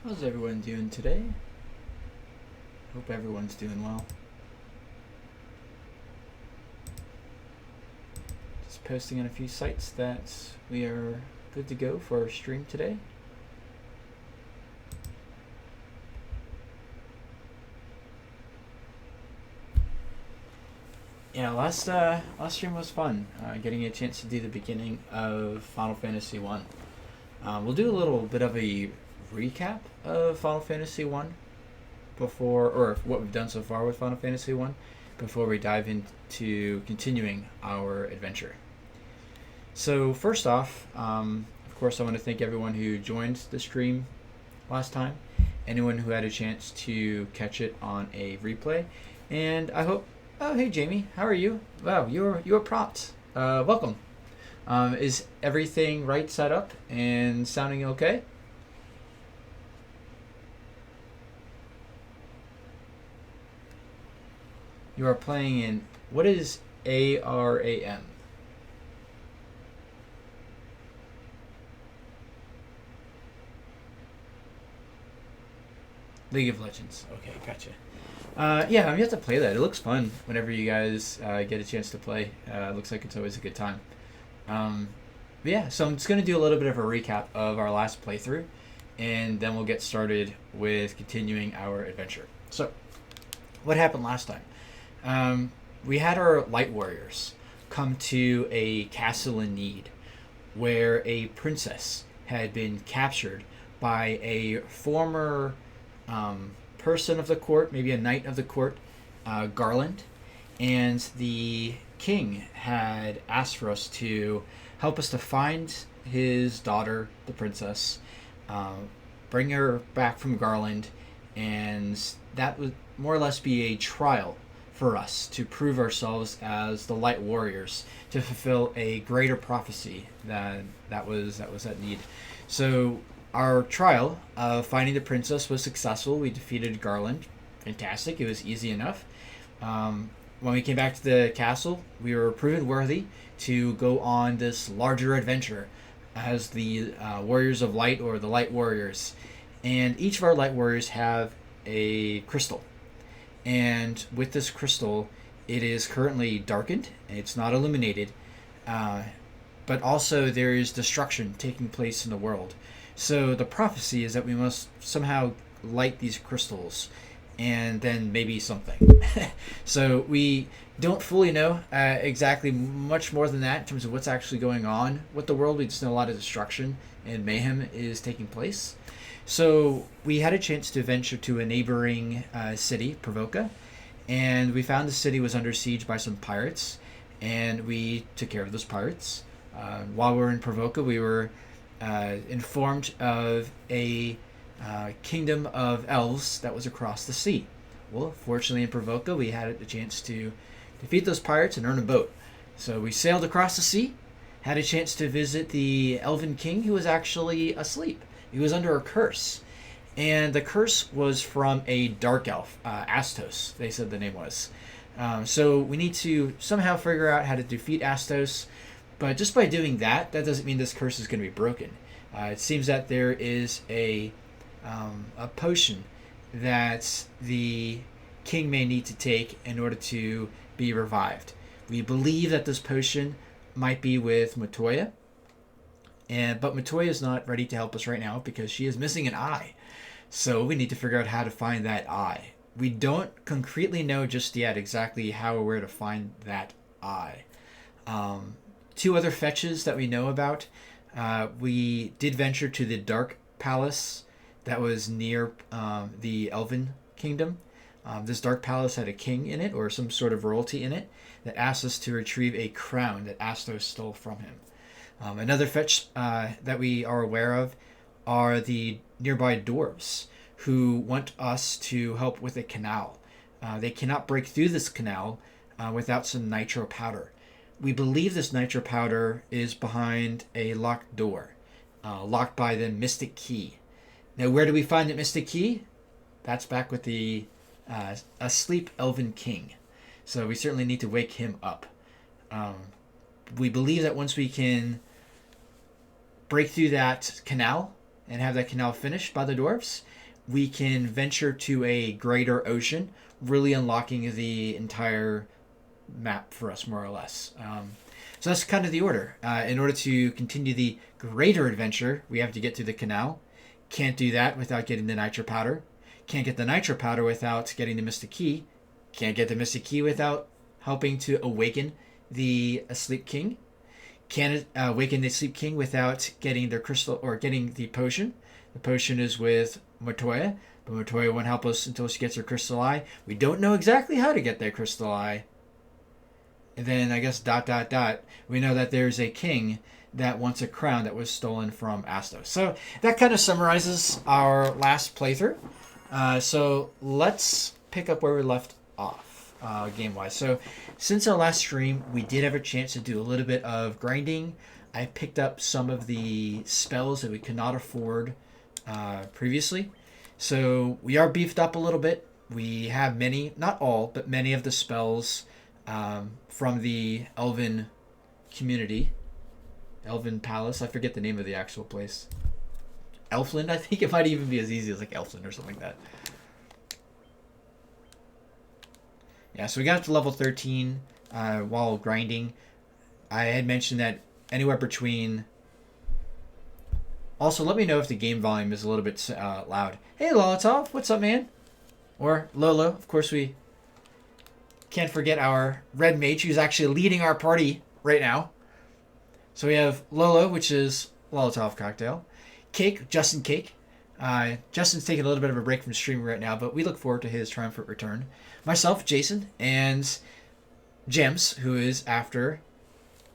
How's everyone doing today? Hope everyone's doing well. Just posting on a few sites that we are good to go for our stream today. Yeah, last stream was fun. Getting a chance to do the beginning of Final Fantasy One. We'll do a little bit of a recap of Final Fantasy One before, or what we've done so far with Final Fantasy One, before we dive into continuing our adventure. So first off, of course, I want to thank everyone who joined the stream last time, anyone who had a chance to catch it on a replay, and I hope. Oh, hey Jamie, how are you? Wow, you're propped. Welcome. Is everything right set up and sounding okay? You are playing in what is ARAM? League of Legends. Okay, gotcha. Yeah, I'm yet to play that. It looks fun whenever you guys get a chance to play. Looks like it's always a good time. Um, yeah, so I'm just going to do a little bit of a recap of our last playthrough, and then we'll get started with continuing our adventure. So, what happened last time? We had our Light Warriors come to a castle in need, where a princess had been captured by a former person of the court, maybe a knight of the court, Garland, and the king had asked for us to help us to find his daughter, the princess, bring her back from Garland, and that would more or less be a trial for us to prove ourselves as the Light Warriors to fulfill a greater prophecy that was at need. So our trial of finding the princess was successful. We defeated Garland. Fantastic. It was easy enough. When we came back to the castle, we were proven worthy to go on this larger adventure as the Warriors of Light, or the Light Warriors. And each of our Light Warriors have a crystal. And with this crystal, it is currently darkened. It's not illuminated. But also there is destruction taking place in the world. So the prophecy is that we must somehow light these crystals, and then maybe something. So we don't fully know exactly much more than that in terms of what's actually going on with the world. We just know a lot of destruction and mayhem is taking place. So we had a chance to venture to a neighboring city, Provoca, and we found the city was under siege by some pirates, and we took care of those pirates. While we were in Provoca, we were informed of a kingdom of elves that was across the sea. Well, fortunately in Provoca, we had a chance to defeat those pirates and earn a boat. So we sailed across the sea, had a chance to visit the elven king, who was actually asleep. He was under a curse. And the curse was from a dark elf, Astos, they said the name was. So we need to somehow figure out how to defeat Astos. But just by doing that, that doesn't mean this curse is going to be broken. It seems that there is a potion that the king may need to take in order to be revived. We believe that this potion might be with Matoya, but Matoya is not ready to help us right now because she is missing an eye. So we need to figure out how to find that eye. We don't concretely know just yet exactly how or where to find that eye. Two other fetches that we know about. We did venture to the Dark Palace that was near the Elven Kingdom. This Dark Palace had a king in it, or some sort of royalty in it, that asked us to retrieve a crown that Astos stole from him. Another fetch that we are aware of are the nearby dwarves, who want us to help with a canal. They cannot break through this canal without some nitro powder. We believe this nitro powder is behind a locked door, locked by the Mystic Key. Now, where do we find the Mystic Key? That's back with the asleep Elven King. So we certainly need to wake him up. We believe that once we can break through that canal and have that canal finished by the dwarves, we can venture to a greater ocean, really unlocking the entire map for us, more or less. So that's kind of the order. In order to continue the greater adventure, we have to get to the canal. Can't do that without getting the nitro powder. Can't get the nitro powder without getting the mystic key. Can't get the mystic key without helping to awaken the Asleep King. Can't awaken the Asleep King without getting their crystal or getting the potion. The potion is with Matoya, but Matoya won't help us until she gets her crystal eye. We don't know exactly how to get that crystal eye. And then I guess ... we know that there's a king that wants a crown that was stolen from Astos. So that kind of summarizes our last playthrough. So let's pick up where we left off game-wise. So since our last stream, we did have a chance to do a little bit of grinding. I picked up some of the spells that we could not afford previously. So we are beefed up a little bit. We have many, not all, but many of the spells from the Elven community. Elven Palace. I forget the name of the actual place. Elfland, I think it might even be as easy as like Elfland or something like that. Yeah, so we got up to level 13 while grinding. I had mentioned that anywhere between... Also, let me know if the game volume is a little bit loud. Hey, Lolotov, what's up, man? Or Lolo, of course we can't forget our red mage who's actually leading our party right now. So we have Lolo, which is Lolotov Cocktail. Cake, Justin Cake. Justin's taking a little bit of a break from streaming right now, but we look forward to his triumphant return. Myself, Jason, and Gems, who is after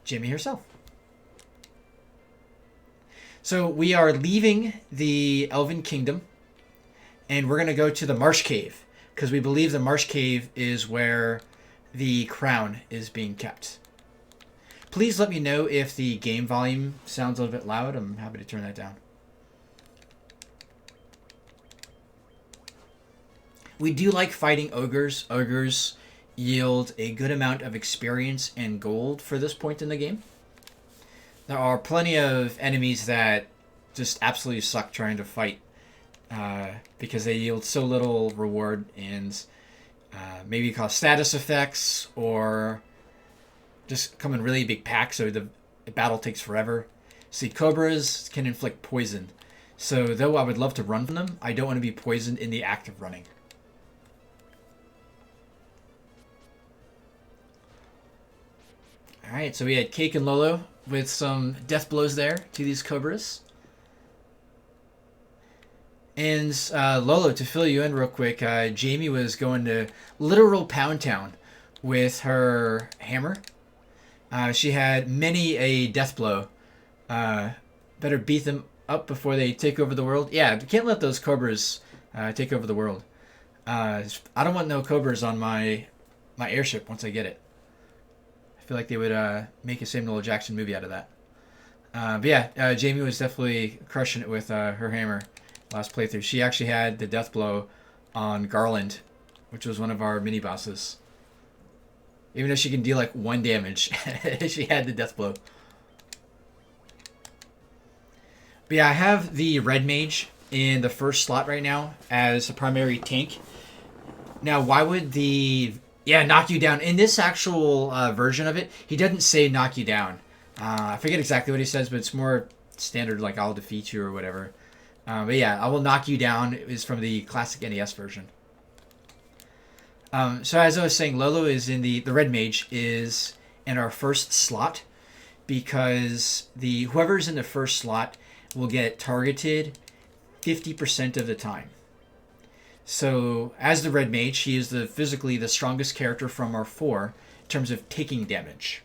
Jimmy herself. So we are leaving the Elven Kingdom, and we're going to go to the Marsh Cave, because we believe the Marsh Cave is where the crown is being kept. Please let me know if the game volume sounds a little bit loud. I'm happy to turn that down. We do like fighting ogres. Ogres yield a good amount of experience and gold for this point in the game. There are plenty of enemies that just absolutely suck trying to fight because they yield so little reward and maybe cause status effects or just come in really big packs, so the battle takes forever. See, cobras can inflict poison. So though I would love to run from them, I don't want to be poisoned in the act of running. Alright, so we had Cake and Lolo with some death blows there to these cobras. And Lolo, to fill you in real quick, Jamie was going to literal Pound Town with her hammer. She had many a death blow. Better beat them up before they take over the world. Yeah, we can't let those cobras take over the world. I don't want no cobras on my airship once I get it. I feel like they would make a Samuel L. Jackson movie out of that. But yeah, Jamie was definitely crushing it with her hammer last playthrough. She actually had the death blow on Garland, which was one of our mini bosses. Even though she can deal like 1 damage, she had the death blow. But yeah, I have the red mage in the first slot right now as a primary tank. Now, why would the... Yeah, knock you down. In this actual version of it, he doesn't say knock you down. I forget exactly what he says, but it's more standard, like I'll defeat you or whatever. But yeah, I will knock you down is from the classic NES version. So as I was saying, Lolo is in the red mage is in our first slot because whoever's in the first slot will get targeted 50% of the time. So as the red mage, he is physically the strongest character from our 4 in terms of taking damage.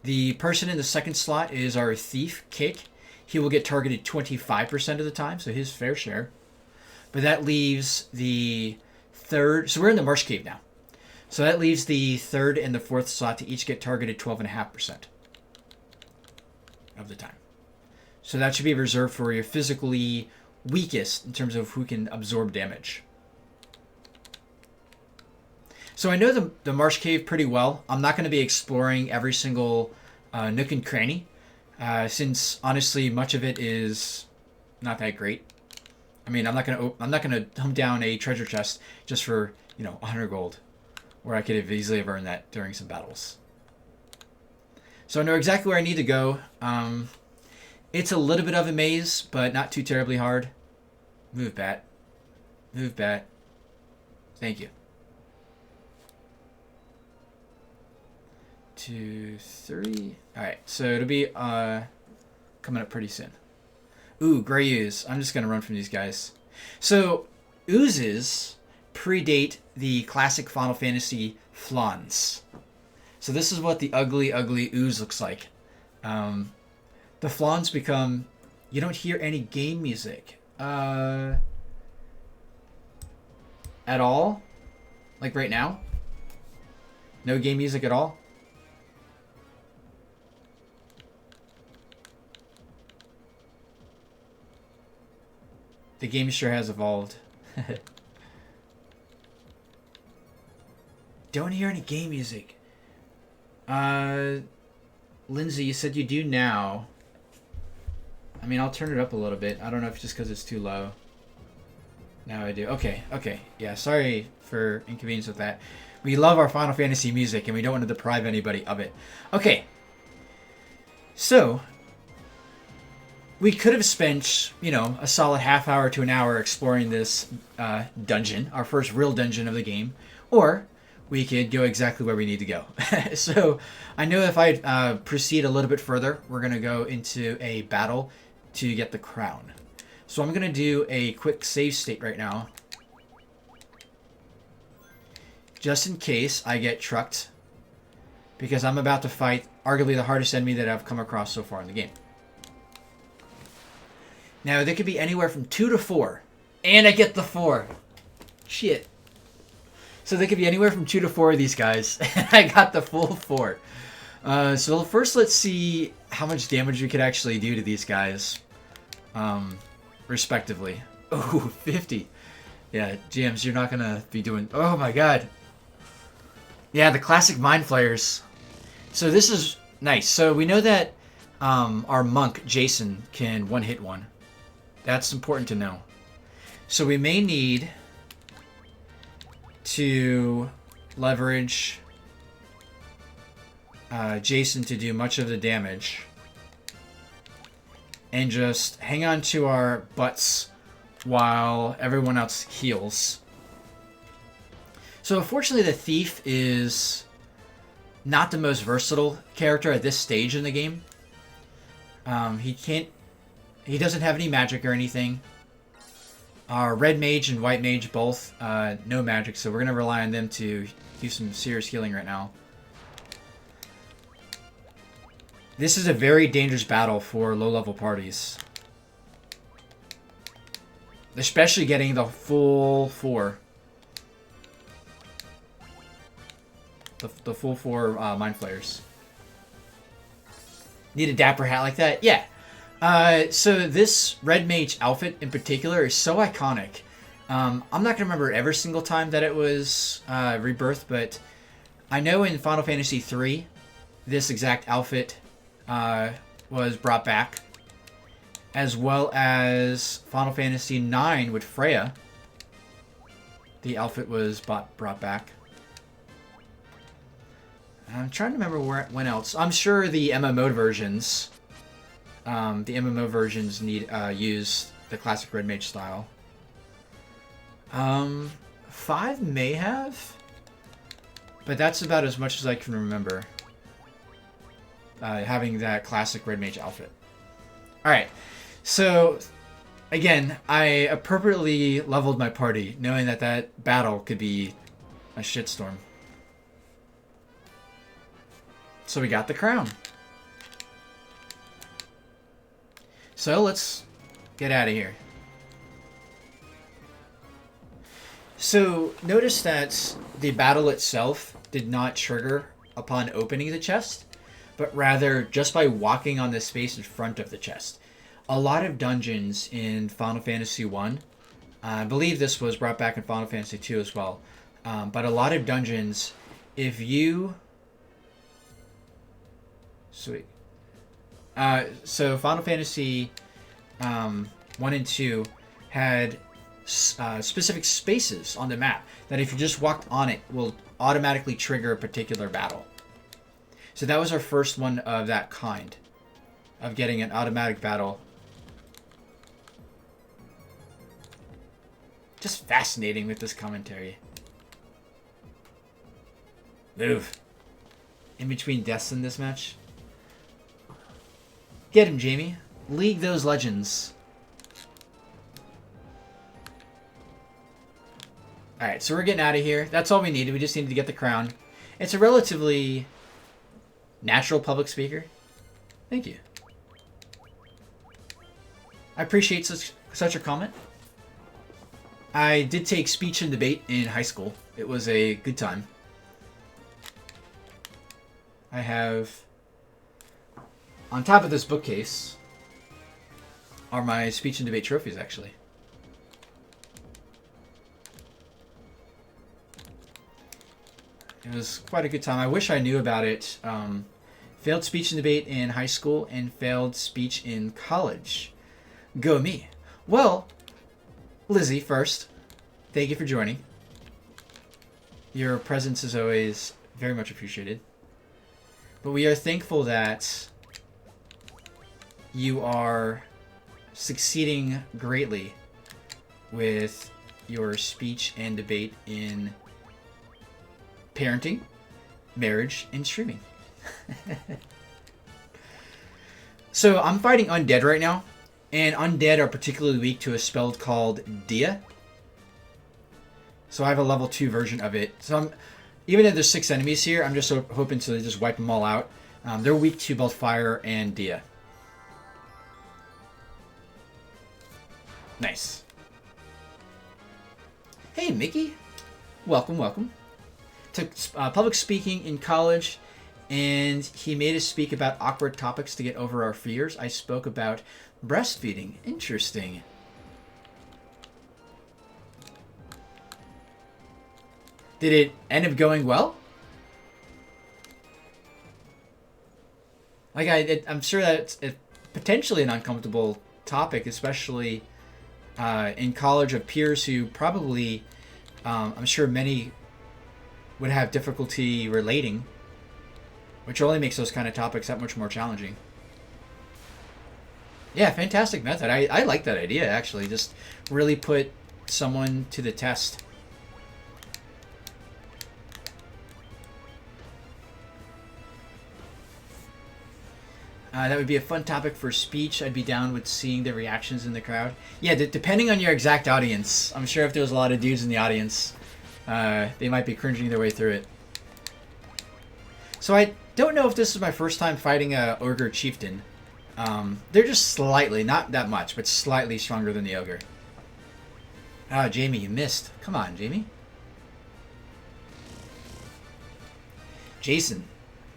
The person in the second slot is our thief, Cake. He will get targeted 25% of the time, so his fair share. But that leaves the third... So we're in the Marsh Cave now. So that leaves the third and the fourth slot to each get targeted 12.5% of the time. So that should be reserved for your physically weakest in terms of who can absorb damage. So I know the Marsh Cave pretty well. I'm not going to be exploring every single Nook and Cranny, since honestly much of it is not that great. I mean, I'm not gonna hunt down a treasure chest just for 100 gold, where I could have easily have earned that during some battles. So I know exactly where I need to go. It's a little bit of a maze, but not too terribly hard. Move, bat. Move, bat. Thank you. 2, 3. Alright, so it'll be coming up pretty soon. Ooh, gray ooze. I'm just going to run from these guys. So, oozes predate the classic Final Fantasy flans. So this is what the ugly, ugly ooze looks like. The flans become... You don't hear any game music. At all? Like right now? No game music at all? The game sure has evolved. Don't hear any game music. Lindsay, you said you do now. I mean, I'll turn it up a little bit. I don't know if it's just because it's too low. Now I do. Okay. Yeah, sorry for inconvenience with that. We love our Final Fantasy music, and we don't want to deprive anybody of it. Okay. So, we could have spent, a solid half hour to an hour exploring this dungeon, our first real dungeon of the game, or we could go exactly where we need to go. So, I know if I proceed a little bit further, we're going to go into a battle to get the crown. So I'm going to do a quick save state right now, just in case I get trucked, because I'm about to fight arguably the hardest enemy that I've come across so far in the game. Now, there could be anywhere from 2 to 4. And I get the 4. Shit. So there could be anywhere from 2 to 4 of these guys. I got the full 4. So first, let's see how much damage we could actually do to these guys. Respectively. Oh, 50. Yeah, GMs, you're not going to be doing... Oh, my God. Yeah, the classic Mind Flayers. So this is nice. So we know that our monk, Jason, can one-hit one. That's important to know. So we may need to leverage Jason to do much of the damage. And just hang on to our butts while everyone else heals. So unfortunately, the Thief is not the most versatile character at this stage in the game. He doesn't have any magic or anything. Our Red Mage and White Mage both no magic, so we're going to rely on them to do some serious healing right now. This is a very dangerous battle for low-level parties. Especially getting the full 4. The full 4 Mind Flayers. Need a dapper hat like that? Yeah. So this Red Mage outfit in particular is so iconic. I'm not going to remember every single time that it was rebirthed, but I know in Final Fantasy III, this exact outfit was brought back, as well as Final Fantasy IX with Freya. The outfit was brought back. I'm trying to remember when else. I'm sure the MMO versions, need use the classic Red Mage style. 5 may have, but that's about as much as I can remember. Having that classic Red Mage outfit. Alright, so again, I appropriately leveled my party, knowing that that battle could be a shitstorm. So we got the crown. So let's get out of here. So notice that the battle itself did not trigger upon opening the chest, but rather just by walking on the space in front of the chest. A lot of dungeons in Final Fantasy 1, I believe this was brought back in Final Fantasy 2 as well, but a lot of dungeons, if you Sweet. So Final Fantasy 1 and 2 had specific spaces on the map that if you just walked on it will automatically trigger a particular battle. So that was our first one of that kind, of getting an automatic battle. Just fascinating with this commentary. Move. In between deaths in this match. Get him, Jamie. League those legends. Alright, so we're getting out of here. That's all we needed. We just needed to get the crown. It's a relatively natural public speaker. Thank you. I appreciate such a comment. I did take speech and debate in high school. It was a good time. I have, on top of this bookcase, are my speech and debate trophies, actually. It was quite a good time. I wish I knew about it. Failed speech and debate in high school and failed speech in college. Go me. Well, Lizzie, first, thank you for joining. Your presence is always very much appreciated. But we are thankful that you are succeeding greatly with your speech and debate in parenting, marriage, and streaming. So I'm fighting Undead right now, and Undead are particularly weak to a spell called Dia. So I have a level 2 version of it. So even if there's 6 enemies here, I'm just hoping to just wipe them all out. They're weak to both fire and Dia. Nice. Hey, Mickey. Welcome, welcome. Took public speaking in college, and he made us speak about awkward topics to get over our fears. I spoke about breastfeeding. Interesting. Did it end up going well? Like I'm sure that it's potentially an uncomfortable topic, especially in college of peers who probably, I'm sure many would have difficulty relating, which only makes those kind of topics that much more challenging. Yeah, fantastic method. I like that idea, actually. Just really put someone to the test. That would be a fun topic for speech. I'd be down with seeing the reactions in the crowd. Yeah, depending on your exact audience. I'm sure if there was a lot of dudes in the audience, they might be cringing their way through it. So I don't know if this is my first time fighting a Ogre Chieftain. They're just slightly, not that much, but slightly stronger than the Ogre. Ah, Jamie, you missed. Come on, Jamie. Jason,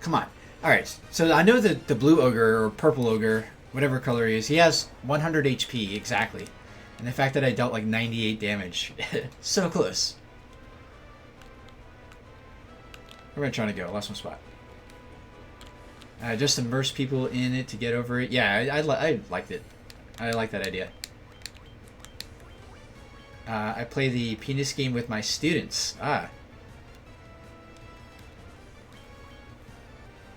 come on. Alright, so I know that the blue Ogre, or purple Ogre, whatever color he is, he has 100 HP, exactly. And the fact that I dealt like 98 damage. So close. Where am I trying to go? Lost my spot. Just immerse people in it to get over it. Yeah, I liked it. I like that idea. I play the penis game with my students. Ah.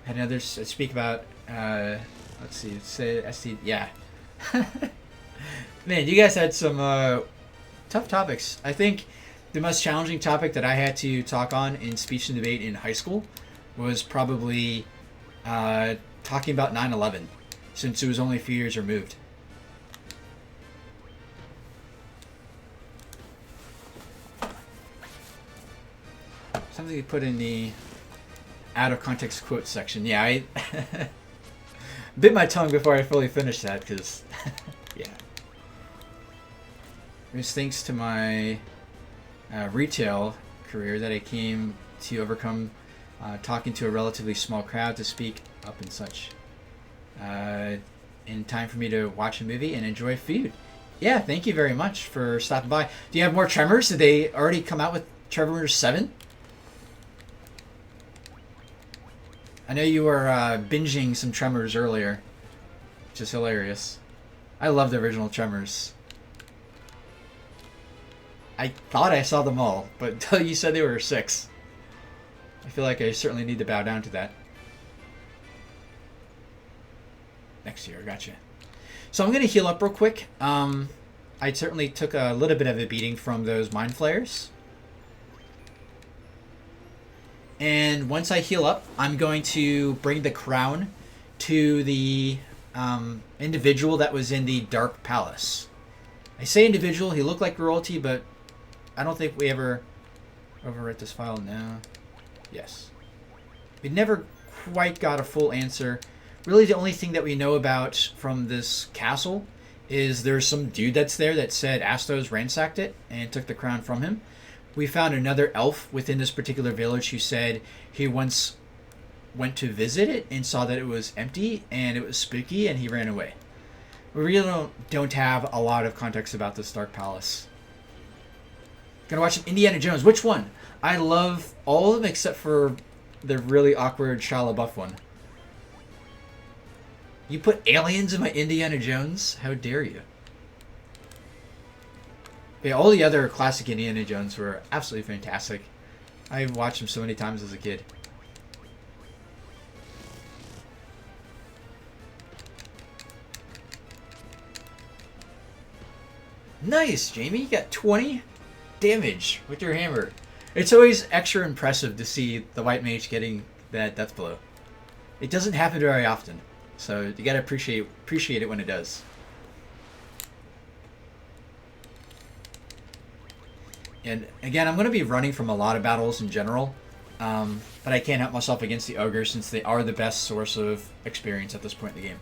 Had another speak about, let's see, say ST, yeah. Man, you guys had some tough topics. I think the most challenging topic that I had to talk on in speech and debate in high school was probably talking about 9/11, since it was only a few years removed. Something to put in the out of context quote section. Yeah, I bit my tongue before I fully finished that, because yeah. It was thanks to my retail career that I came to overcome talking to a relatively small crowd to speak up and such. In time for me to watch a movie and enjoy food. Yeah, thank you very much for stopping by. Do you have more Tremors? Did they already come out with Tremors 7? I know you were binging some Tremors earlier, which is hilarious. I love the original Tremors. I thought I saw them all, but until you said they were 6. I feel like I certainly need to bow down to that. Next year, gotcha. So I'm going to heal up real quick. I certainly took a little bit of a beating from those Mind Flayers. And once I heal up, I'm going to bring the crown to the individual that was in the Dark Palace. I say individual, he looked like royalty, but I don't think we ever overwrite this file now. Yes. We never quite got a full answer. Really, the only thing that we know about from this castle is there's some dude that's there that said Astos ransacked it and took the crown from him. We found another elf within this particular village who said he once went to visit it and saw that it was empty and it was spooky and he ran away. We really don't have a lot of context about this Dark Palace. Gonna watch an Indiana Jones. Which one? I love all of them except for the really awkward Shia LaBeouf one. You put aliens in my Indiana Jones? How dare you? Yeah, all the other classic Indiana Jones were absolutely fantastic. I watched them so many times as a kid. Nice, Jamie. You got 20 damage with your hammer. It's always extra impressive to see the white mage getting that death blow. It doesn't happen very often, so you gotta appreciate it when it does. And again, I'm going to be running from a lot of battles in general, but I can't help myself against the ogres since they are the best source of experience at this point in the game.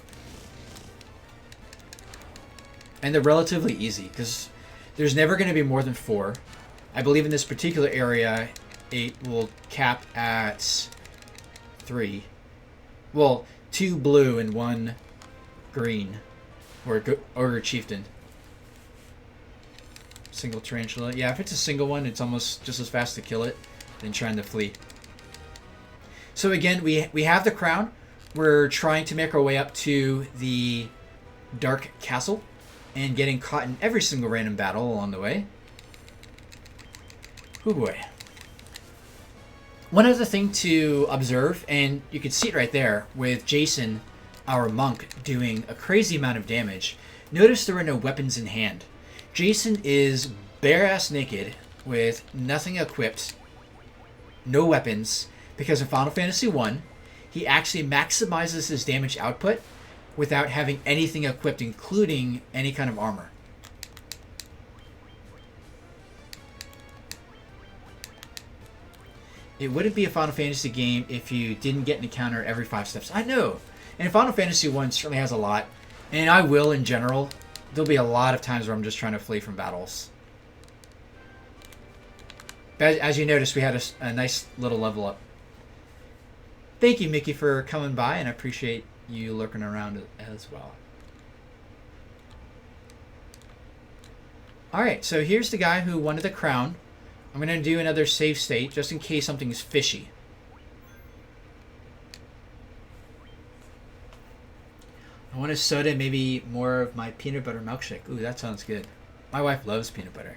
And they're relatively easy because there's never going to be more than 4. I believe in this particular area, it will cap at 3. Well, 2 blue and 1 green, or ogre chieftain. Single tarantula. Yeah, if it's a single one, it's almost just as fast to kill it than trying to flee. So again, we have the crown. We're trying to make our way up to the Dark Castle and getting caught in every single random battle along the way. Oh boy. One other thing to observe, and you can see it right there with Jason, our monk, doing a crazy amount of damage. Notice there are no weapons in hand. Jason is bare-ass naked with nothing equipped, no weapons, because in Final Fantasy I, he actually maximizes his damage output without having anything equipped, including any kind of armor. It wouldn't be a Final Fantasy game if you didn't get an encounter every 5 steps. I know, and Final Fantasy I certainly has a lot, and I will in general. There'll be a lot of times where I'm just trying to flee from battles. But as you notice, we had a nice little level up. Thank you, Mickey, for coming by, and I appreciate you lurking around as well. Alright, so here's the guy who wanted the crown. I'm going to do another save state, just in case something's fishy. I want a soda, maybe more of my peanut butter milkshake. Ooh, that sounds good. My wife loves peanut butter.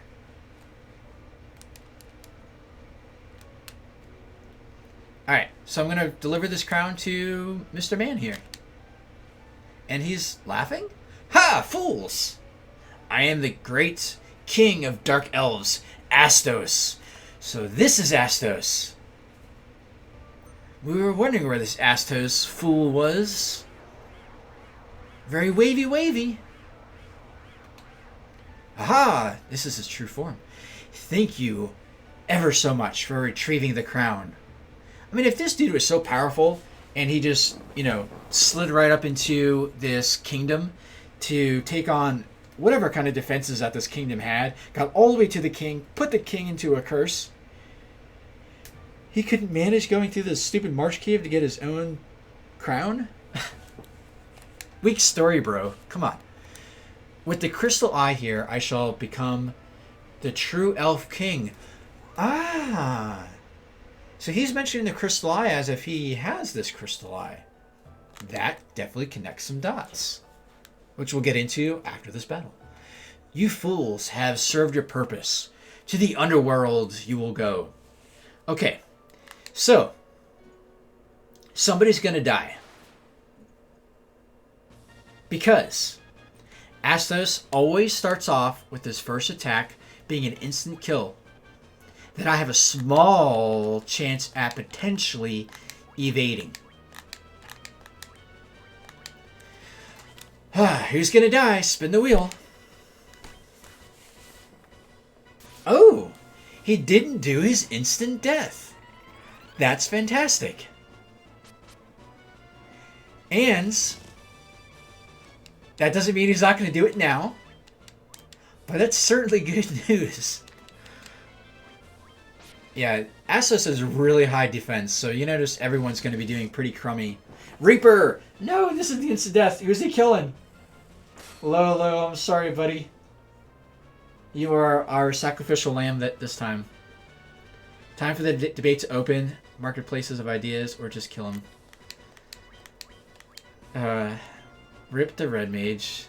Alright, so I'm going to deliver this crown to Mr. Man here. And he's laughing? Ha! Fools! I am the great king of dark elves, Astos. So this is Astos. We were wondering where this Astos fool was. Very wavy. Aha! This is his true form. Thank you ever so much for retrieving the crown. I mean, if this dude was so powerful and he just, slid right up into this kingdom to take on whatever kind of defenses that this kingdom had, got all the way to the king, put the king into a curse, he couldn't manage going through this stupid marsh cave to get his own crown? Weak story, bro. Come on. With the crystal eye here, I shall become the true elf king. Ah. So he's mentioning the Crystal Eye as if he has this Crystal Eye. That definitely connects some dots, which we'll get into after this battle. You fools have served your purpose. To the underworld you will go. Okay, so somebody's going to die. Because Astos always starts off with his first attack being an instant kill that I have a small chance at potentially evading. Who's gonna die? Spin the wheel. Oh, he didn't do his instant death. That's fantastic. And that doesn't mean he's not going to do it now, but that's certainly good news. Yeah, Astos has really high defense, so you notice everyone's going to be doing pretty crummy. Reaper! No, this is the instant death. Who's he killing? Lolo, I'm sorry, buddy. You are our sacrificial lamb this time. Time for the debate to open. Marketplaces of ideas, or just kill him. Rip the red mage.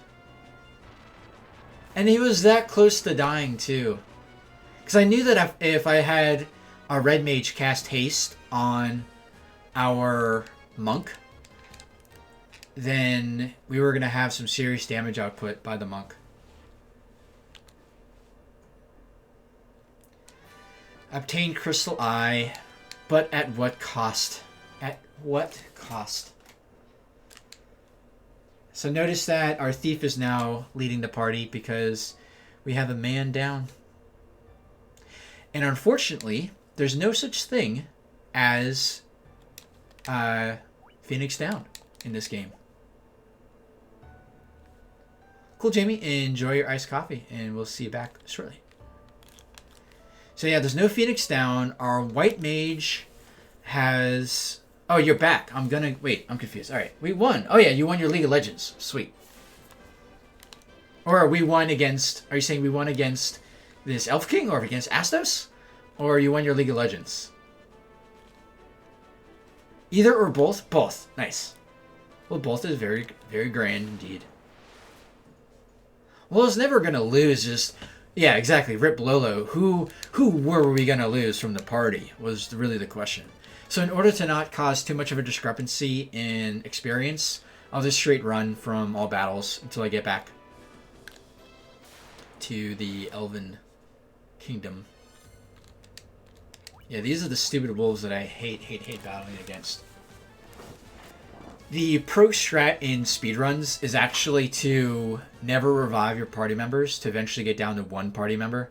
And he was that close to dying, too. Because I knew that if I had a red mage cast haste on our monk, then we were going to have some serious damage output by the monk. Obtain Crystal Eye, but at what cost? At what cost? So notice that our thief is now leading the party because we have a man down. And unfortunately, there's no such thing as Phoenix down in this game. Cool, Jamie. Enjoy your iced coffee, and we'll see you back shortly. So yeah, there's no Phoenix down. Our white mage has... Oh, you're back. Wait, I'm confused. All right, we won. Oh yeah, you won your League of Legends. Sweet. Or are we won against... Are you saying we won against this Elf King or against Astos? Or you won your League of Legends? Either or both? Both. Nice. Well, both is very, very grand indeed. Well, it's never going to lose just... Yeah, exactly. Rip Lolo. Who were we going to lose from the party was really the question. So in order to not cause too much of a discrepancy in experience, I'll just straight run from all battles until I get back to the Elven Kingdom. Yeah, these are the stupid wolves that I hate battling against. The pro strat in speedruns is actually to never revive your party members to eventually get down to one party member.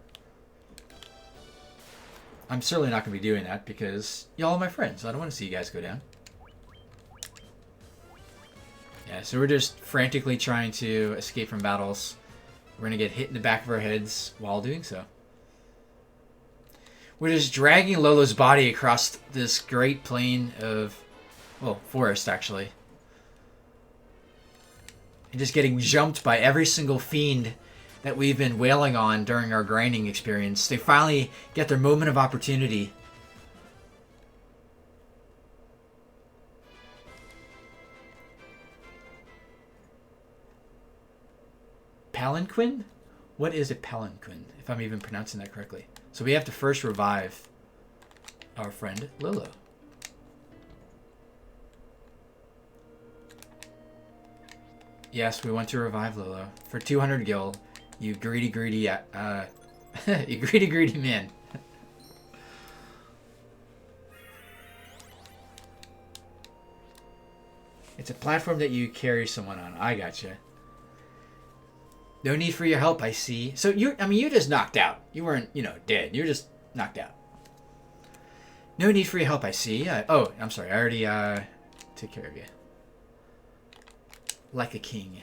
I'm certainly not going to be doing that because y'all are my friends. I don't want to see you guys go down. Yeah, so we're just frantically trying to escape from battles. We're going to get hit in the back of our heads while doing so. We're just dragging Lolo's body across this great plain of, well, forest actually. And just getting jumped by every single fiend that we've been wailing on during our grinding experience. They finally get their moment of opportunity. Palanquin? What is a palanquin, if I'm even pronouncing that correctly? So we have to first revive our friend Lolo. Yes, we want to revive Lolo for 200 gil. You greedy, you greedy man. It's a platform that you carry someone on. I gotcha. No need for your help, I see. So you're just knocked out. You weren't, dead. You're just knocked out. No need for your help, I see. Oh, I'm sorry. I already took care of you. Like a king.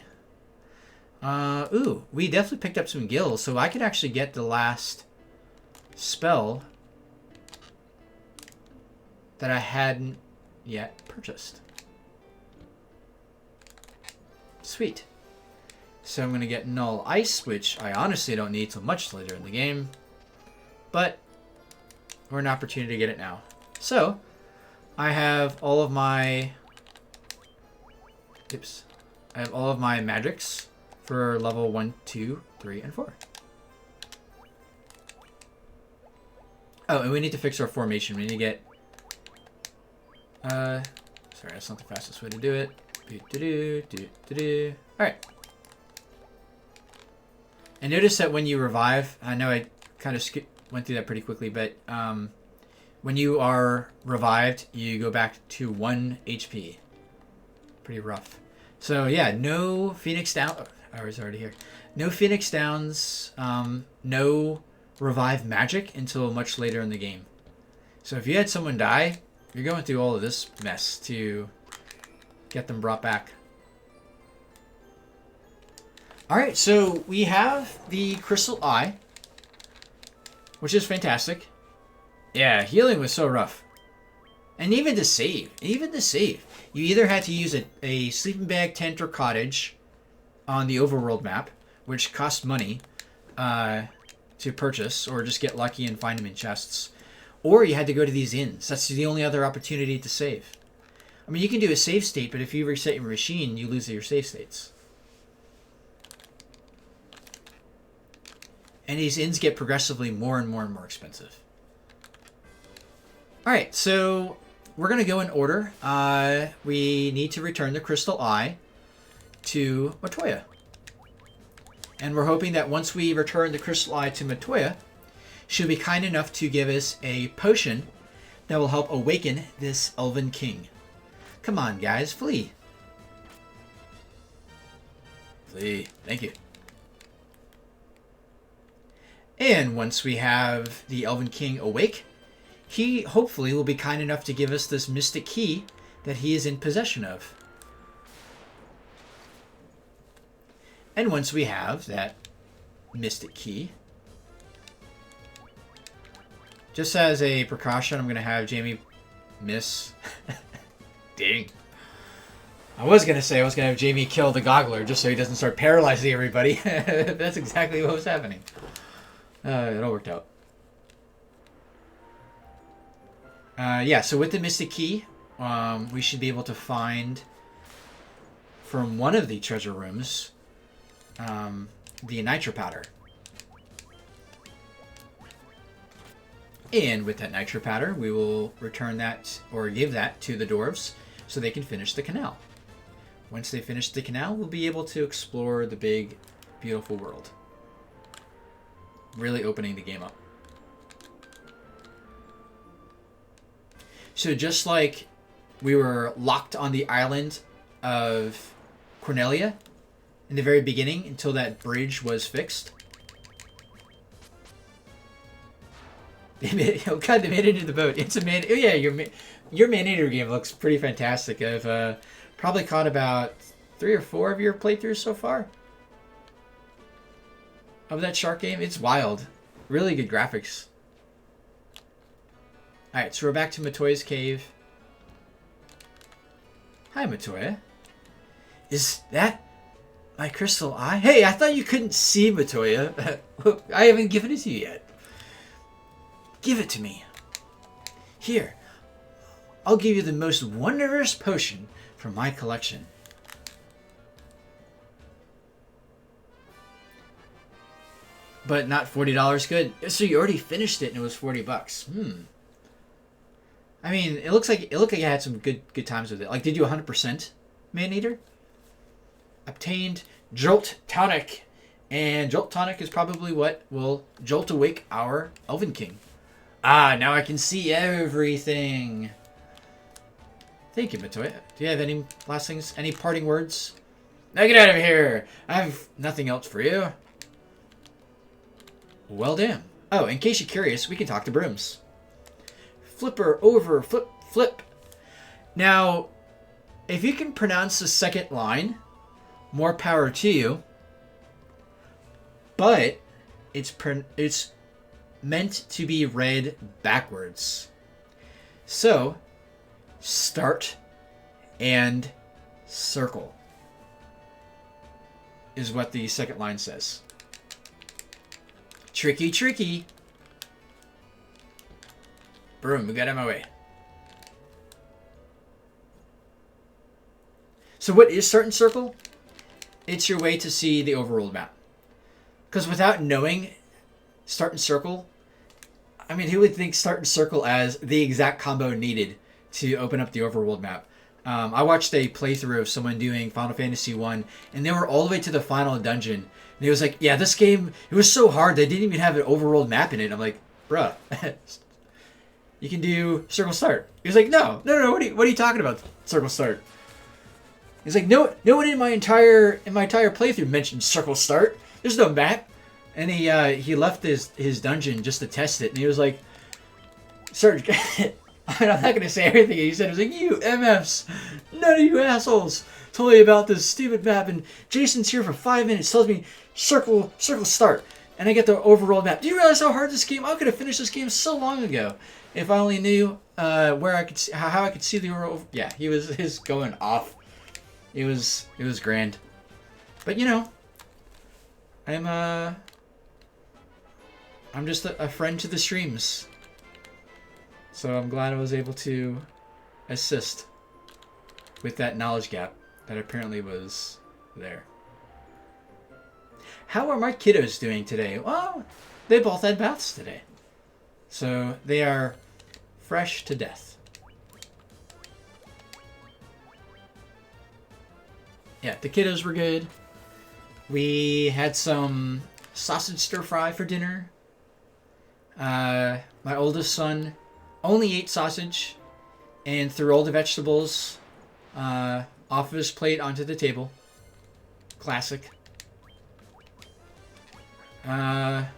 Ooh, we definitely picked up some gills, so I could actually get the last spell that I hadn't yet purchased. Sweet. So I'm going to get Null Ice, which I honestly don't need till much later in the game. But we're an opportunity to get it now. So, I have all of my... Oops. I have all of my magics for level 1, 2, 3, and 4. Oh, and we need to fix our formation. We need to get... sorry, that's not the fastest way to do it. Alright. And notice that when you revive... I know I kind of went through that pretty quickly, but when you are revived, you go back to 1 HP. Pretty rough. So, yeah, no Phoenix Down... Oh, it's already here. No Phoenix Downs, no revive magic until much later in the game. So if you had someone die, you're going through all of this mess to get them brought back. Alright, so we have the Crystal Eye, which is fantastic. Yeah, healing was so rough. And even to save, you either had to use a sleeping bag, tent, or cottage on the overworld map, which cost money to purchase, or just get lucky and find them in chests. Or you had to go to these inns. That's the only other opportunity to save. I mean, you can do a save state, but if you reset your machine, you lose your save states. And these inns get progressively more and more and more expensive. Alright, so we're going to go in order. We need to return the Crystal Eye to Matoya. And we're hoping that once we return the Crystal Eye to Matoya, she'll be kind enough to give us a potion that will help awaken this Elven King. Come on, guys, flee. Flee. Thank you. And once we have the Elven King awake, he hopefully will be kind enough to give us this mystic key that he is in possession of. And once we have that mystic key, just as a precaution, I'm going to have Jamie miss. Dang. I was going to have Jamie kill the Goggler just so he doesn't start paralyzing everybody. That's exactly what was happening. It all worked out. Yeah, so with the mystic key, we should be able to find from one of the treasure rooms the nitro powder. And with that nitro powder, we will return that, or give that, to the dwarves so they can finish the canal. Once they finish the canal, we'll be able to explore the big, beautiful world. Really opening the game up. So just like we were locked on the island of Cornelia in the very beginning until that bridge was fixed. Oh god, they made it into the boat. It's a man. Oh yeah, your Man-Eater game looks pretty fantastic. I've probably caught about 3 or 4 of your playthroughs so far of that shark game. It's wild. Really good graphics. Alright, so we're back to Matoya's cave. Hi, Matoya. Is that my Crystal Eye? Hey, I thought you couldn't see, Matoya. I haven't given it to you yet. Give it to me. Here, I'll give you the most wondrous potion from my collection. But not $40 good. So you already finished it and it was $40. I mean, it looked like you had some good times with it. Like, did you 100% Man-Eater? Obtained Jolt Tonic. And Jolt Tonic is probably what will jolt awake our Elven King. Ah, now I can see everything. Thank you, Matoya. Do you have any last things? Any parting words? Now get out of here. I have nothing else for you. Well, damn. Oh, in case you're curious, we can talk to brooms. Flipper over, flip, flip. Now, if you can pronounce the second line, more power to you. But it's meant to be read backwards. So, start and circle is what the second line says. Tricky, tricky. Broom, we got out of my way. So what is Start and Circle? It's your way to see the overworld map. Because without knowing Start and Circle, I mean, who would think Start and Circle as the exact combo needed to open up the overworld map? I watched a playthrough of someone doing Final Fantasy 1, and they were all the way to the final dungeon. And he was like, yeah, this game, it was so hard, they didn't even have an overworld map in it. I'm like, bruh, you can do Circle Start. He was like, no, what are you talking about, Circle Start? He's like, no one in my entire playthrough mentioned Circle Start. There's no map. And he left his dungeon just to test it, and he was like, Serge, I'm not going to say everything he said. He was like, you MFs, none of you assholes told me about this stupid map, and Jason's here for 5 minutes, tells me circle start, and I get the overworld map. Do you realize how hard this game? I could have finished this game so long ago if I only knew where I could how I could see the overworld. Yeah, he was going off. It was grand, but you know, I'm just a friend to the streams. So I'm glad I was able to assist with that knowledge gap that apparently was there. How are my kiddos doing today? Well, they both had baths today. So they are fresh to death. Yeah, the kiddos were good. We had some sausage stir fry for dinner. My oldest son only ate sausage and threw all the vegetables off of his plate onto the table. Classic. My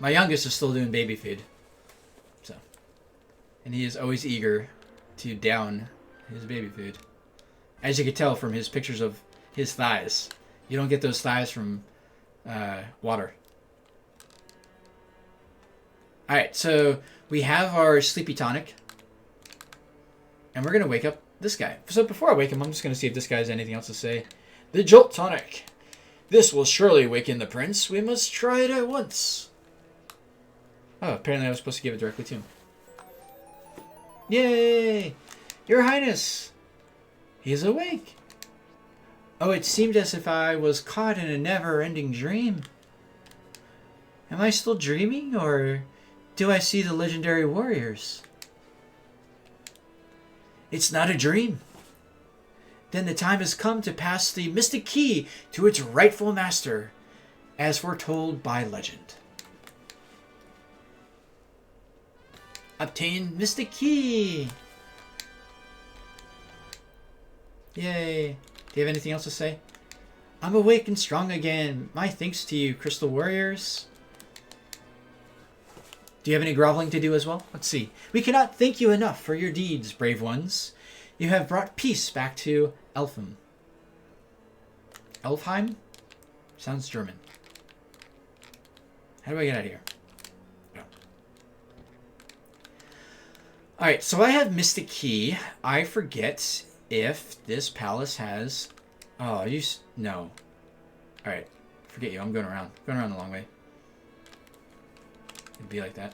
youngest is still doing baby food. And he is always eager to down his baby food. As you can tell from his pictures of his thighs. You don't get those thighs from water. Alright, so we have our sleepy tonic. And we're going to wake up this guy. So before I wake him, I'm just going to see if this guy has anything else to say. The Jolt Tonic. This will surely waken the prince. We must try it at once. Oh, apparently I was supposed to give it directly to him. Yay! Your Highness! He is awake. Oh, it seemed as if I was caught in a never-ending dream. Am I still dreaming, or do I see the legendary warriors? It's not a dream. Then the time has come to pass the mystic key to its rightful master, as foretold by legend. Obtain mystic key! Yay! Do you have anything else to say? I'm awake and strong again. My thanks to you, Crystal Warriors. Do you have any groveling to do as well? Let's see. We cannot thank you enough for your deeds, brave ones. You have brought peace back to Elfheim. Elfheim? Sounds German. How do I get out of here? Oh. Alright, so I have Mystic Key. I forget if this palace has... Oh, no. Alright, forget you. I'm going around. Going around the long way. It'd be like that.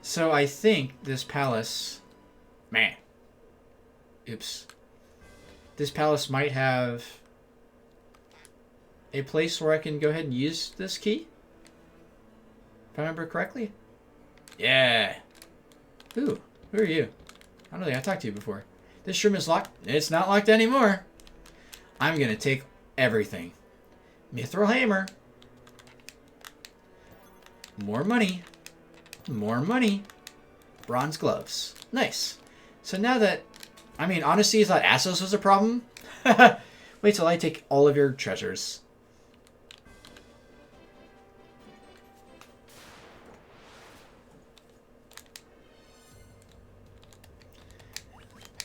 So I think this palace... Man. Oops. This palace might have a place where I can go ahead and use this key. If I remember correctly. Yeah. Ooh, who are you? I don't think I talked to you before. This room is locked. It's not locked anymore. I'm going to take everything. Mithril hammer. More money. More money. Bronze gloves. Nice. So now that... I mean, honestly, you thought Assos was a problem? Wait till I take all of your treasures.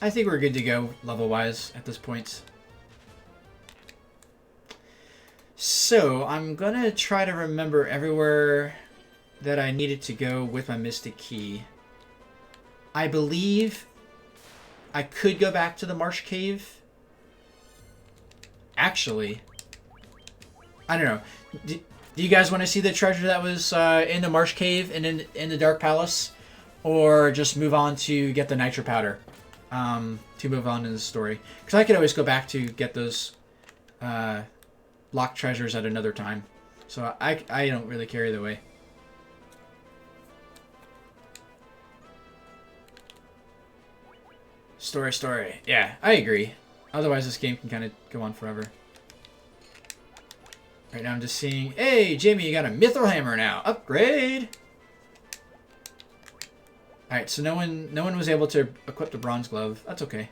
I think we're good to go level-wise at this point. So, I'm gonna try to remember everywhere that I needed to go with my Mystic Key. I believe I could go back to the Marsh Cave. Actually, I don't know. Do you guys want to see the treasure that was in the Marsh Cave and in the Dark Palace? Or just move on to get the Nitro Powder? to move on in the story. Because I could always go back to get those locked treasures at another time. So I don't really care either way. Story. Yeah, I agree. Otherwise, this game can kind of go on forever. Right now, I'm just seeing... Hey, Jamie, you got a Mithril Hammer now. Upgrade! Alright, so no one was able to equip the Bronze Glove. That's okay.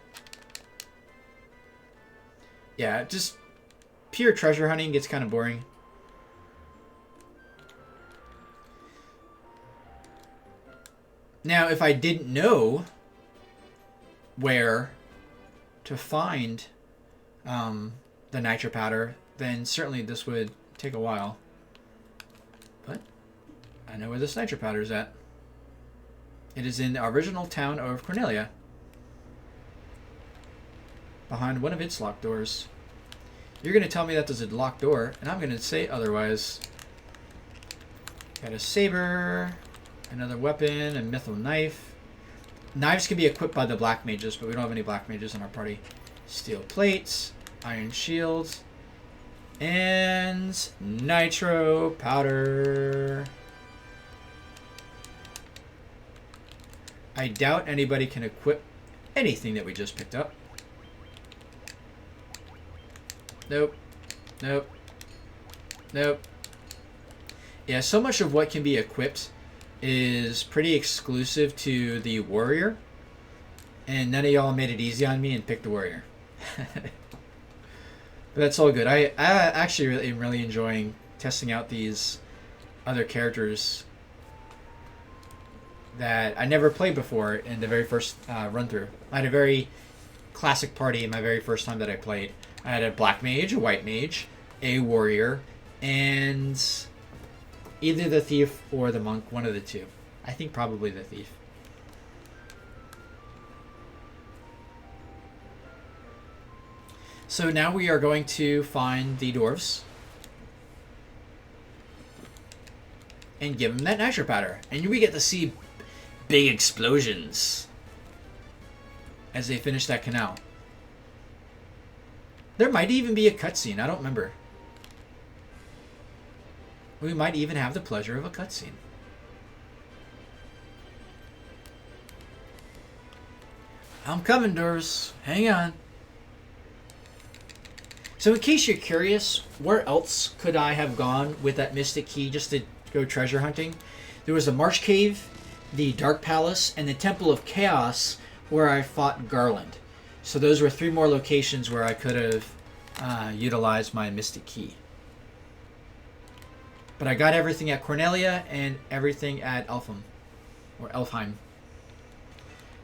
Yeah, just pure treasure hunting gets kind of boring. Now, if I didn't know where to find the nitro powder, then certainly this would take a while. But I know where this nitro powder is at. It is in the original town of Cornelia, behind one of its locked doors. You're going to tell me that there's a locked door, and I'm going to say otherwise. Got a saber, another weapon, a mithril knife. Knives can be equipped by the black mages, but we don't have any black mages in our party. Steel plates, iron shields, and nitro powder. I doubt anybody can equip anything that we just picked up. Nope. Yeah, so much of what can be equipped is pretty exclusive to the warrior, and none of y'all made it easy on me and picked the warrior. But that's all good. I actually am really enjoying testing out these other characters that I never played before in the very first run through. I had a very classic party in my very first time that I played. I had a black mage, a white mage, a warrior, and either the thief or the monk, one of the two. I think probably the thief. So now we are going to find the dwarves and give them that nitro powder. And we get to see big explosions as they finish that canal. There might even be a cutscene. I don't remember. We might even have the pleasure of a cutscene. I'm coming, dwarves. Hang on. So in case you're curious, where else could I have gone with that Mystic Key just to go treasure hunting? There was the Marsh Cave, the Dark Palace, and the Temple of Chaos where I fought Garland. So those were 3 more locations where I could have utilized my Mystic Key. But I got everything at Cornelia and everything at Elfheim. Or Elfheim.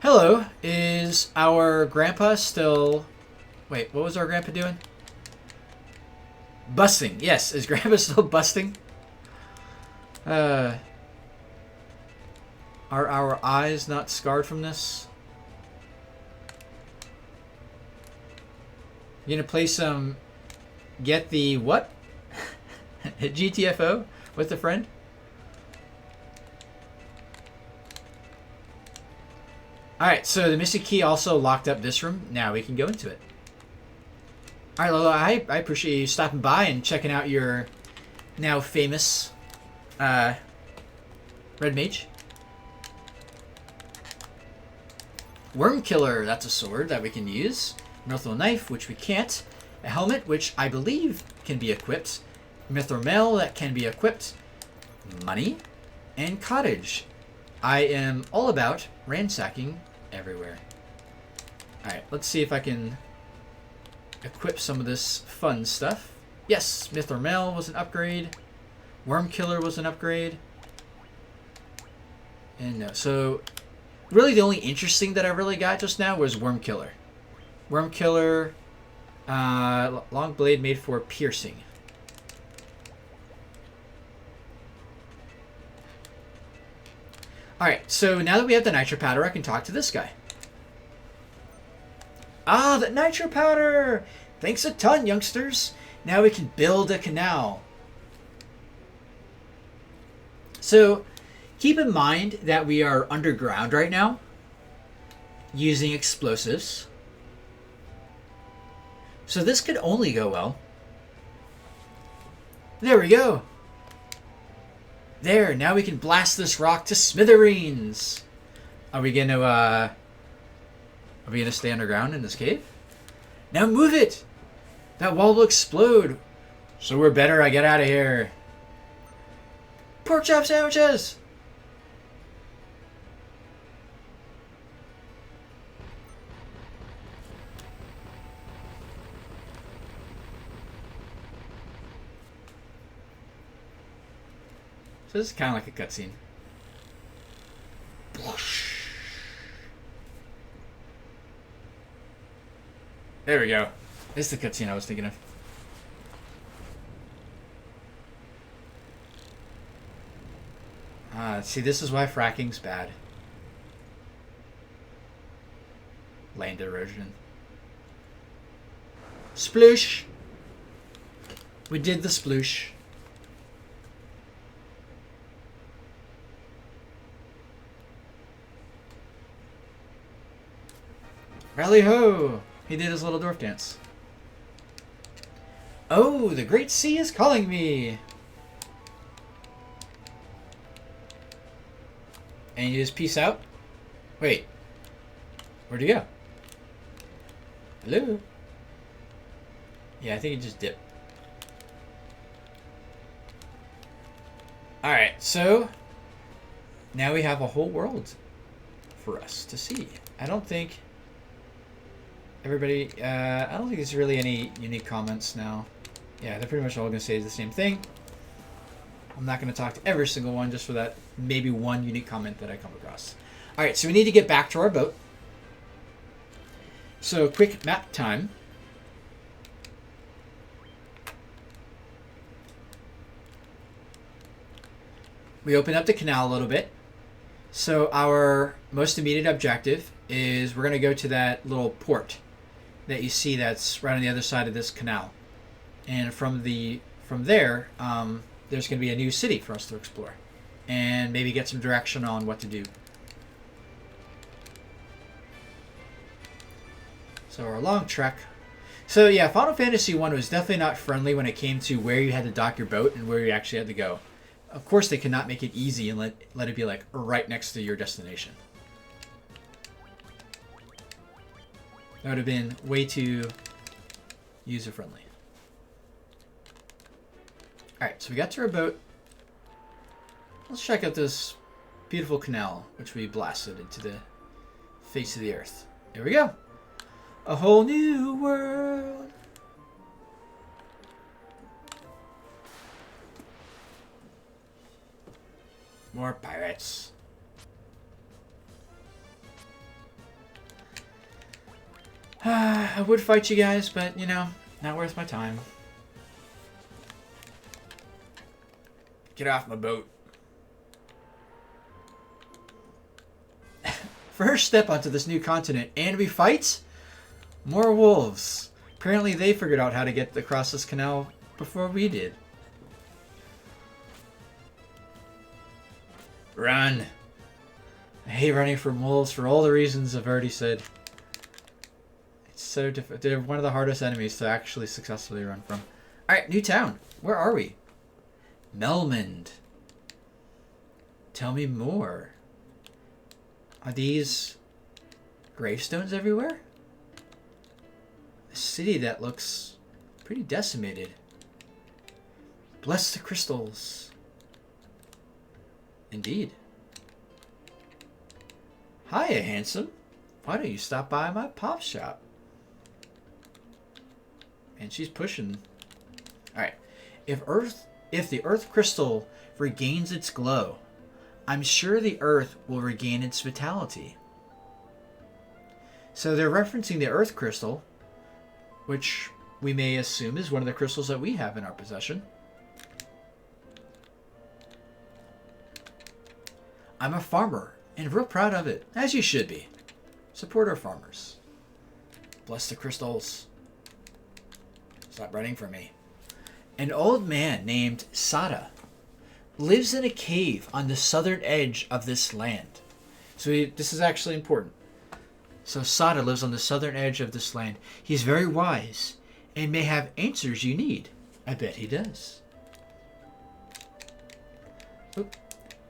Hello, is our grandpa still... Wait, what was our grandpa doing? Busting. Yes, is grandpa still busting? Are our eyes not scarred from this? You gonna play some... Get the what? GTFO with a friend? Alright, so the Mystic Key also locked up this room. Now we can go into it. Alright, Lola, I appreciate you stopping by and checking out your now famous Red Mage. Worm Killer, that's a sword that we can use. Mithril Knife, which we can't. A helmet, which I believe can be equipped. Mithril Mail, that can be equipped. Money. And Cottage. I am all about ransacking everywhere. Alright, let's see if I can equip some of this fun stuff. Yes, Mithril Mail was an upgrade. Worm Killer was an upgrade. And no, so really the only interesting that I really got just now was Worm Killer. Worm Killer, long blade made for piercing. Alright, so now that we have the nitro powder, I can talk to this guy. Ah, the nitro powder! Thanks a ton, youngsters. Now we can build a canal. So, keep in mind that we are underground right now. using explosives. So this could only go well. There we go. There, now we can blast this rock to smithereens. Are we gonna stay underground in this cave? Now move it! That wall will explode. So we're better I get out of here. Pork chop sandwiches! So this is kind of like a cutscene. There we go. This is the cutscene I was thinking of. See, this is why fracking's bad. Land erosion. Sploosh! We did the sploosh. Rally ho! He did his little dwarf dance. Oh, the great sea is calling me! And you just peace out? Wait. Where'd you go? Hello? Yeah, I think he just dipped. Alright, so now we have a whole world for us to see. I don't think everybody, I don't think there's really any unique comments now. Yeah, they're pretty much all going to say the same thing. I'm not going to talk to every single one, just for that maybe one unique comment that I come across. Alright, so we need to get back to our boat. So, quick map time. We open up the canal a little bit. So our most immediate objective is we're going to go to that little port that you see that's right on the other side of this canal. And from there, there's going to be a new city for us to explore. And maybe get some direction on what to do. So our long trek. So yeah, Final Fantasy 1 was definitely not friendly when it came to where you had to dock your boat and where you actually had to go. Of course, they could not make it easy and let it be like right next to your destination. That would have been way too user-friendly. Alright, so we got to our boat. Let's check out this beautiful canal, which we blasted into the face of the earth. Here we go. A whole new world. More pirates. I would fight you guys, but, you know, not worth my time. Get off my boat. First step onto this new continent, and we fight more wolves. Apparently they figured out how to get across this canal before we did. Run. I hate running from wolves for all the reasons I've already said. It's so difficult. They're one of the hardest enemies to actually successfully run from. Alright, new town. Where are we? Melmond. Tell me more. Are these gravestones everywhere? A city that looks pretty decimated. Bless the crystals. Indeed. Hiya, handsome. Why don't you stop by my pop shop? And she's pushing. Alright. If the earth crystal regains its glow, I'm sure the earth will regain its vitality. So they're referencing the earth crystal, which we may assume is one of the crystals that we have in our possession. I'm a farmer, and real proud of it, as you should be. Support our farmers. Bless the crystals. Stop running from me. An old man named Sada lives in a cave on the southern edge of this land. So this is actually important. So Sada lives on the southern edge of this land. He's very wise and may have answers you need. I bet he does. Oop.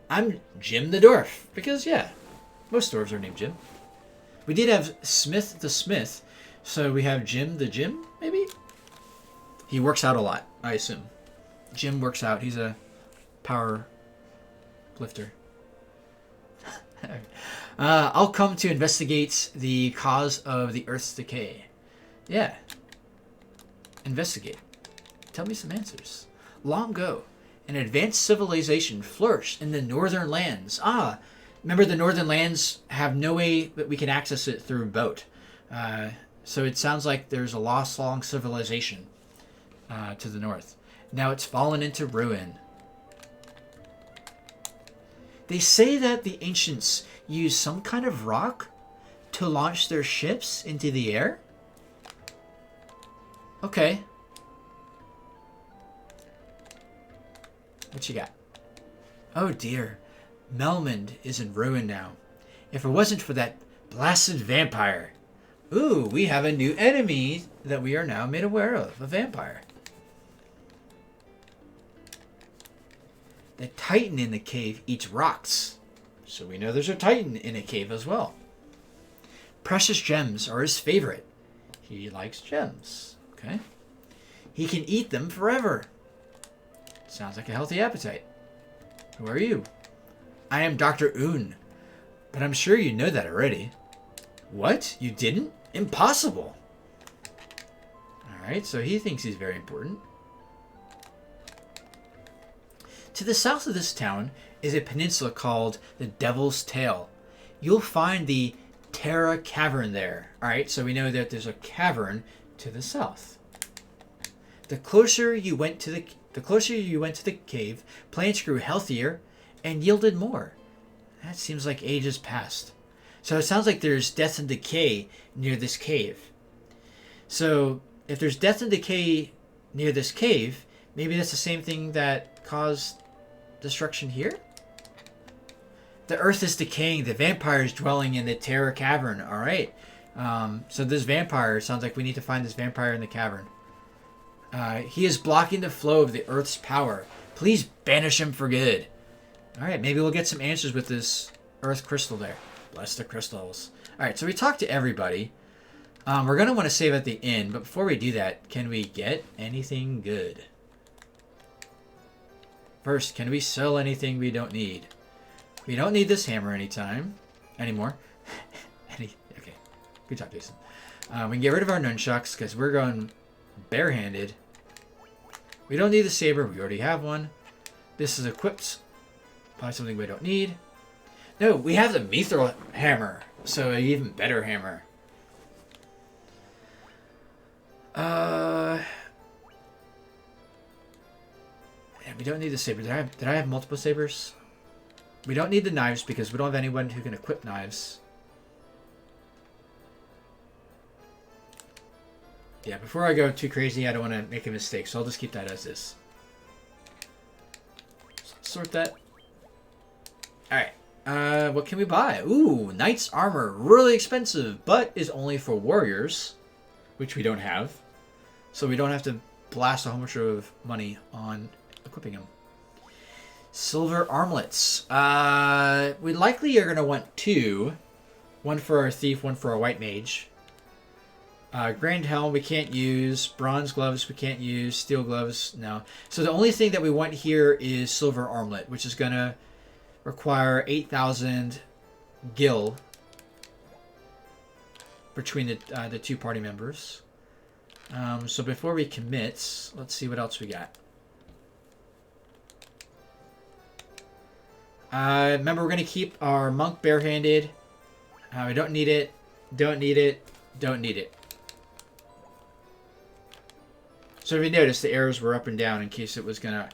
I'm Jim the Dwarf. Because, yeah, most dwarves are named Jim. We did have Smith the Smith. So we have Jim the Jim, maybe? He works out a lot, I assume. Jim works out. He's a power lifter. I'll come to investigate the cause of the Earth's decay. Yeah. Investigate. Tell me some answers. Long ago, an advanced civilization flourished in the northern lands. Remember the northern lands have no way that we can access it through boat. So it sounds like there's a lost long civilization to the north. Now it's fallen into ruin. They say that the ancients used some kind of rock to launch their ships into the air? Okay. What you got? Oh dear. Melmond is in ruin now. If it wasn't for that blasted vampire. Ooh, we have a new enemy that we are now made aware of. A vampire. The Titan in the cave eats rocks. So we know there's a Titan in a cave as well. Precious gems are his favorite. He likes gems. Okay. He can eat them forever. Sounds like a healthy appetite. Who are you? I am Dr. Un. But I'm sure you know that already. What? You didn't? Impossible. Alright, so he thinks he's very important. To the south of this town is a peninsula called the Devil's Tail. You'll find the Terra Cavern there. Alright, so we know that there's a cavern to the south. The closer you went to the cave, plants grew healthier and yielded more. That seems like ages past. So it sounds like there's death and decay near this cave. So if there's death and decay near this cave, maybe that's the same thing that caused destruction here? The earth is decaying. The vampire is dwelling in the Terra Cavern. Alright. So this vampire, sounds like we need to find this vampire in the cavern. He is blocking the flow of the earth's power. Please banish him for good. Alright, maybe we'll get some answers with this earth crystal there. Bless the crystals. Alright, so we talked to everybody. We're going to want to save at the end, but before we do that, can we get anything good? First, can we sell anything we don't need? We don't need this hammer anymore. Okay, good job, Jason. We can get rid of our nunchucks because we're going barehanded. We don't need the saber. We already have one. This is equipped. Probably something we don't need. No, we have the mithril hammer. So an even better hammer. Yeah, we don't need the saber. Did I have multiple sabers? We don't need the knives because we don't have anyone who can equip knives. Yeah, before I go too crazy, I don't want to make a mistake, so I'll just keep that as is. Sort that. Alright. What can we buy? Ooh, knight's armor. Really expensive, but is only for warriors, which we don't have. So we don't have to blast a whole bunch of money on equipping them. Silver armlets. We likely are going to want two. One for our thief, one for our white mage. Grand helm we can't use. Bronze gloves we can't use. Steel gloves, no. So the only thing that we want here is silver armlet, which is going to require 8,000 gil between the two party members. So before we commit, let's see what else we got. Remember, we're going to keep our monk barehanded. We don't need it. Don't need it. Don't need it. So if you notice, the arrows were up and down in case it was going to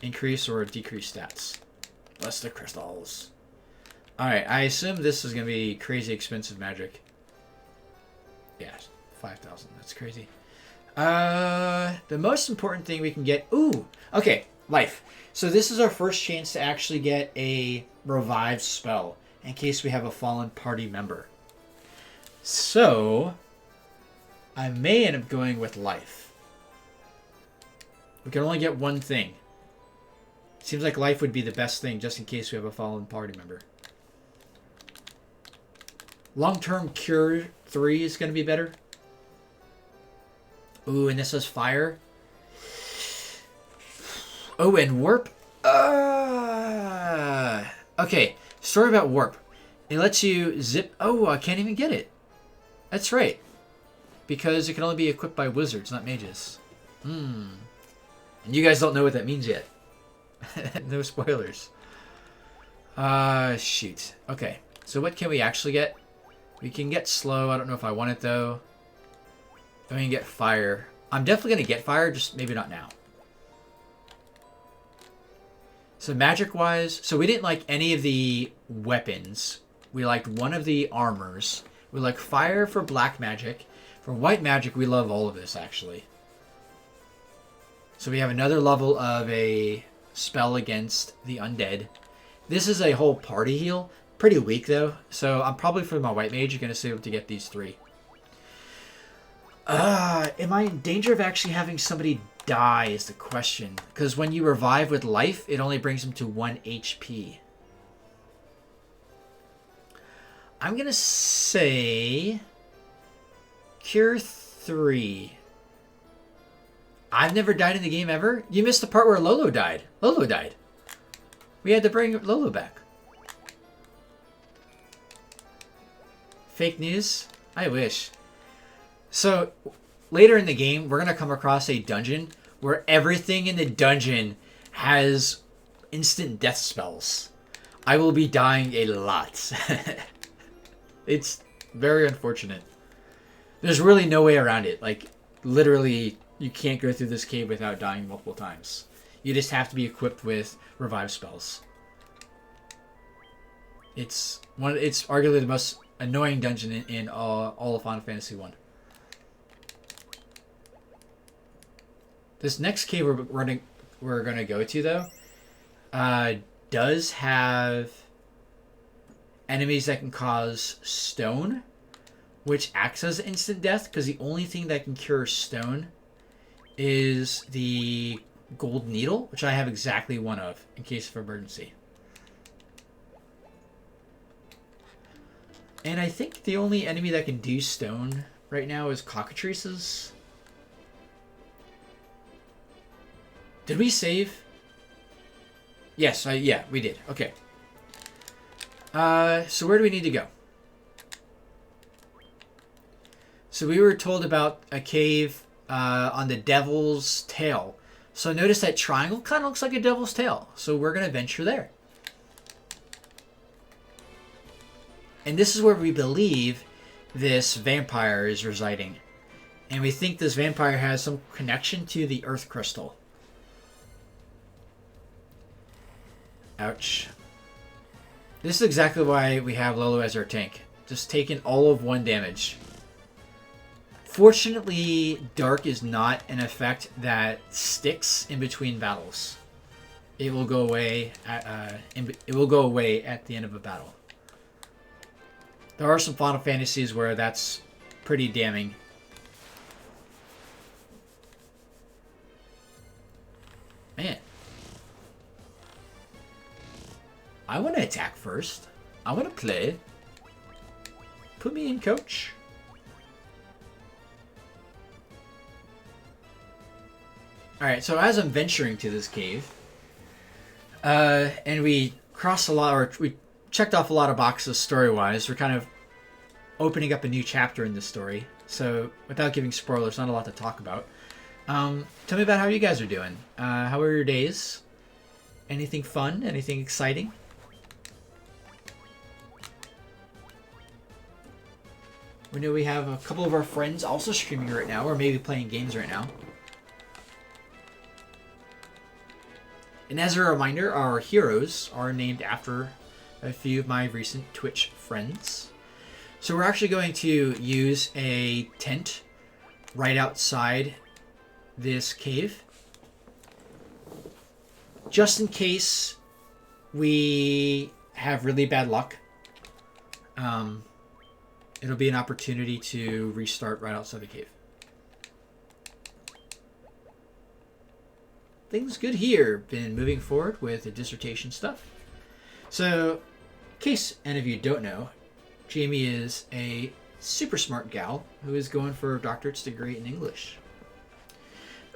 increase or decrease stats. Bless the crystals. Alright, I assume this is going to be crazy expensive magic. Yeah, 5,000. That's crazy. The most important thing we can get... Ooh! Okay, life. So this is our first chance to actually get a revive spell in case we have a fallen party member. So, I may end up going with life. We can only get one thing. Seems like life would be the best thing just in case we have a fallen party member. Long-term cure 3 is going to be better. Ooh, and this is fire. Oh, and warp. Okay, story about warp. It lets you zip. Oh, I can't even get it. That's right. Because it can only be equipped by wizards, not mages. And you guys don't know what that means yet. No spoilers. Shoot. Okay, so what can we actually get? We can get slow. I don't know if I want it, though. Then we can get fire. I'm definitely going to get fire, just maybe not now. So magic-wise, so we didn't like any of the weapons. We liked one of the armors. We like fire for black magic. For white magic, we love all of this, actually. So we have another level of a spell against the undead. This is a whole party heal. Pretty weak, though. So I'm probably, for my white mage, going to be able to get these 3. Am I in danger of actually having somebody die is the question. Because when you revive with life, it only brings them to 1 HP. I'm going to say Cure 3. I've never died in the game ever. You missed the part where Lolo died. Lolo died. We had to bring Lolo back. Fake news? I wish. So, later in the game, we're going to come across a dungeon where everything in the dungeon has instant death spells. I will be dying a lot. It's very unfortunate. There's really no way around it. Like, literally, you can't go through this cave without dying multiple times. You just have to be equipped with revive spells. It's arguably the most annoying dungeon in all of Final Fantasy 1. This next cave we're gonna go to, though, does have enemies that can cause stone, which acts as instant death, because the only thing that can cure stone is the gold needle, which I have exactly one of in case of emergency. And I think the only enemy that can do stone right now is cockatrices. Did we save? Yes, yeah, we did. Okay. So where do we need to go? So we were told about a cave on the Devil's Tail. So notice that triangle kind of looks like a Devil's Tail. So we're going to venture there. And this is where we believe this vampire is residing. And we think this vampire has some connection to the Earth Crystal. Ouch. This is exactly why we have Lolo as our tank. Just taking all of 1 damage. Fortunately, Dark is not an effect that sticks in between battles. It will go away at the end of a battle. There are some Final Fantasies where that's pretty damning. Man. I want to attack first. I want to play. Put me in, coach. Alright, so as I'm venturing to this cave, and we crossed a lot, or we checked off a lot of boxes story-wise, we're kind of opening up a new chapter in this story. So, without giving spoilers, not a lot to talk about. Tell me about how you guys are doing. How are your days? Anything fun? Anything exciting? We know we have a couple of our friends also streaming right now, or maybe playing games right now. And as a reminder, our heroes are named after a few of my recent Twitch friends. So we're actually going to use a tent right outside this cave, just in case we have really bad luck. it'll be an opportunity to restart right outside the cave. Things good here. Been moving forward with the dissertation stuff. So, in case any of you don't know, Jamie is a super smart gal who is going for a doctorate's degree in English.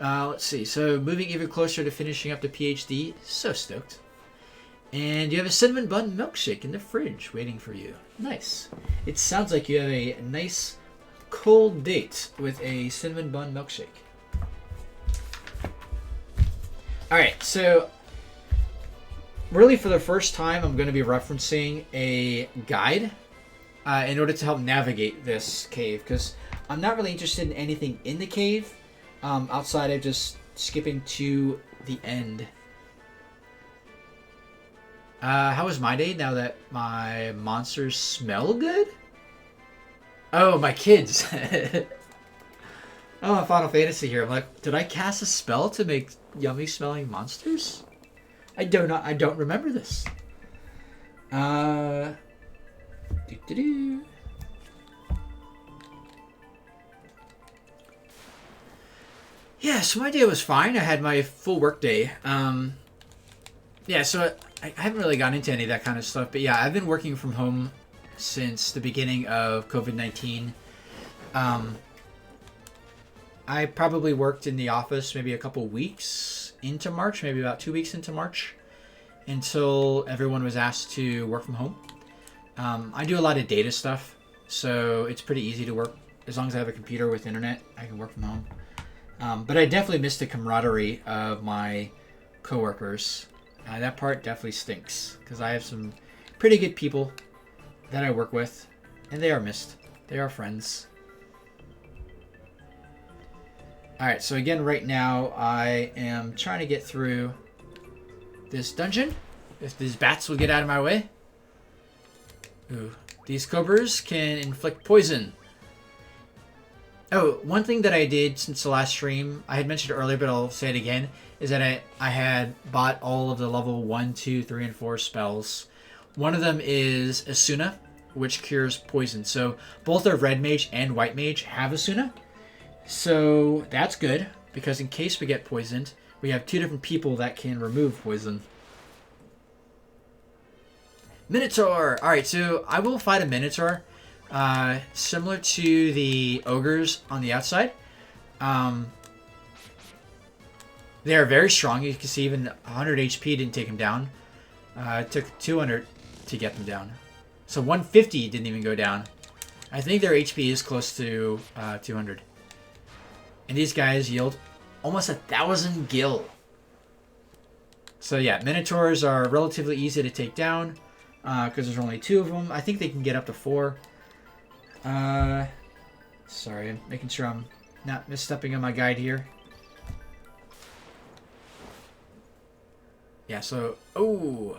Let's see. So, moving even closer to finishing up the PhD. So stoked. And you have a cinnamon bun milkshake in the fridge waiting for you. Nice. It sounds like you have a nice cold date with a cinnamon bun milkshake. Alright, so really for the first time I'm going to be referencing a guide in order to help navigate this cave, because I'm not really interested in anything in the cave outside of just skipping to the end. How was my day now that my monsters smell good? Oh, my kids. Oh, Final Fantasy here. I'm like, did I cast a spell to make yummy smelling monsters? I don't remember this. Yeah, so my day was fine. I had my full work day. Yeah, so I haven't really gotten into any of that kind of stuff, but yeah, I've been working from home since the beginning of COVID-19. I probably worked in the office maybe a couple weeks into March, maybe about 2 weeks into March, until everyone was asked to work from home. I do a lot of data stuff, so it's pretty easy to work. As long as I have a computer with internet, I can work from home. But I definitely miss the camaraderie of my coworkers. That part definitely stinks, because I have some pretty good people that I work with, and they are missed. They are friends. Alright, so again, right now, I am trying to get through this dungeon. If these bats will get out of my way. Ooh, these cobras can inflict poison. Oh, one thing that I did since the last stream, I had mentioned earlier, but I'll say it again, is that I had bought all of the level 1, 2, 3, and 4 spells. One of them is Asuna, which cures poison. So both our red mage and white mage have Asuna. So that's good, because in case we get poisoned, we have two different people that can remove poison. Minotaur! Alright, so I will fight a Minotaur. Similar to the ogres on the outside. They are very strong. You can see even 100 HP didn't take them down. It took 200 to get them down. So 150 didn't even go down. I think their HP is close to 200. And these guys yield almost 1,000 gil. So yeah, Minotaurs are relatively easy to take down because there's only 2 of them. I think they can get up to 4. Sorry, I'm making sure I'm not misstepping on my guide here. Yeah, so... Oh,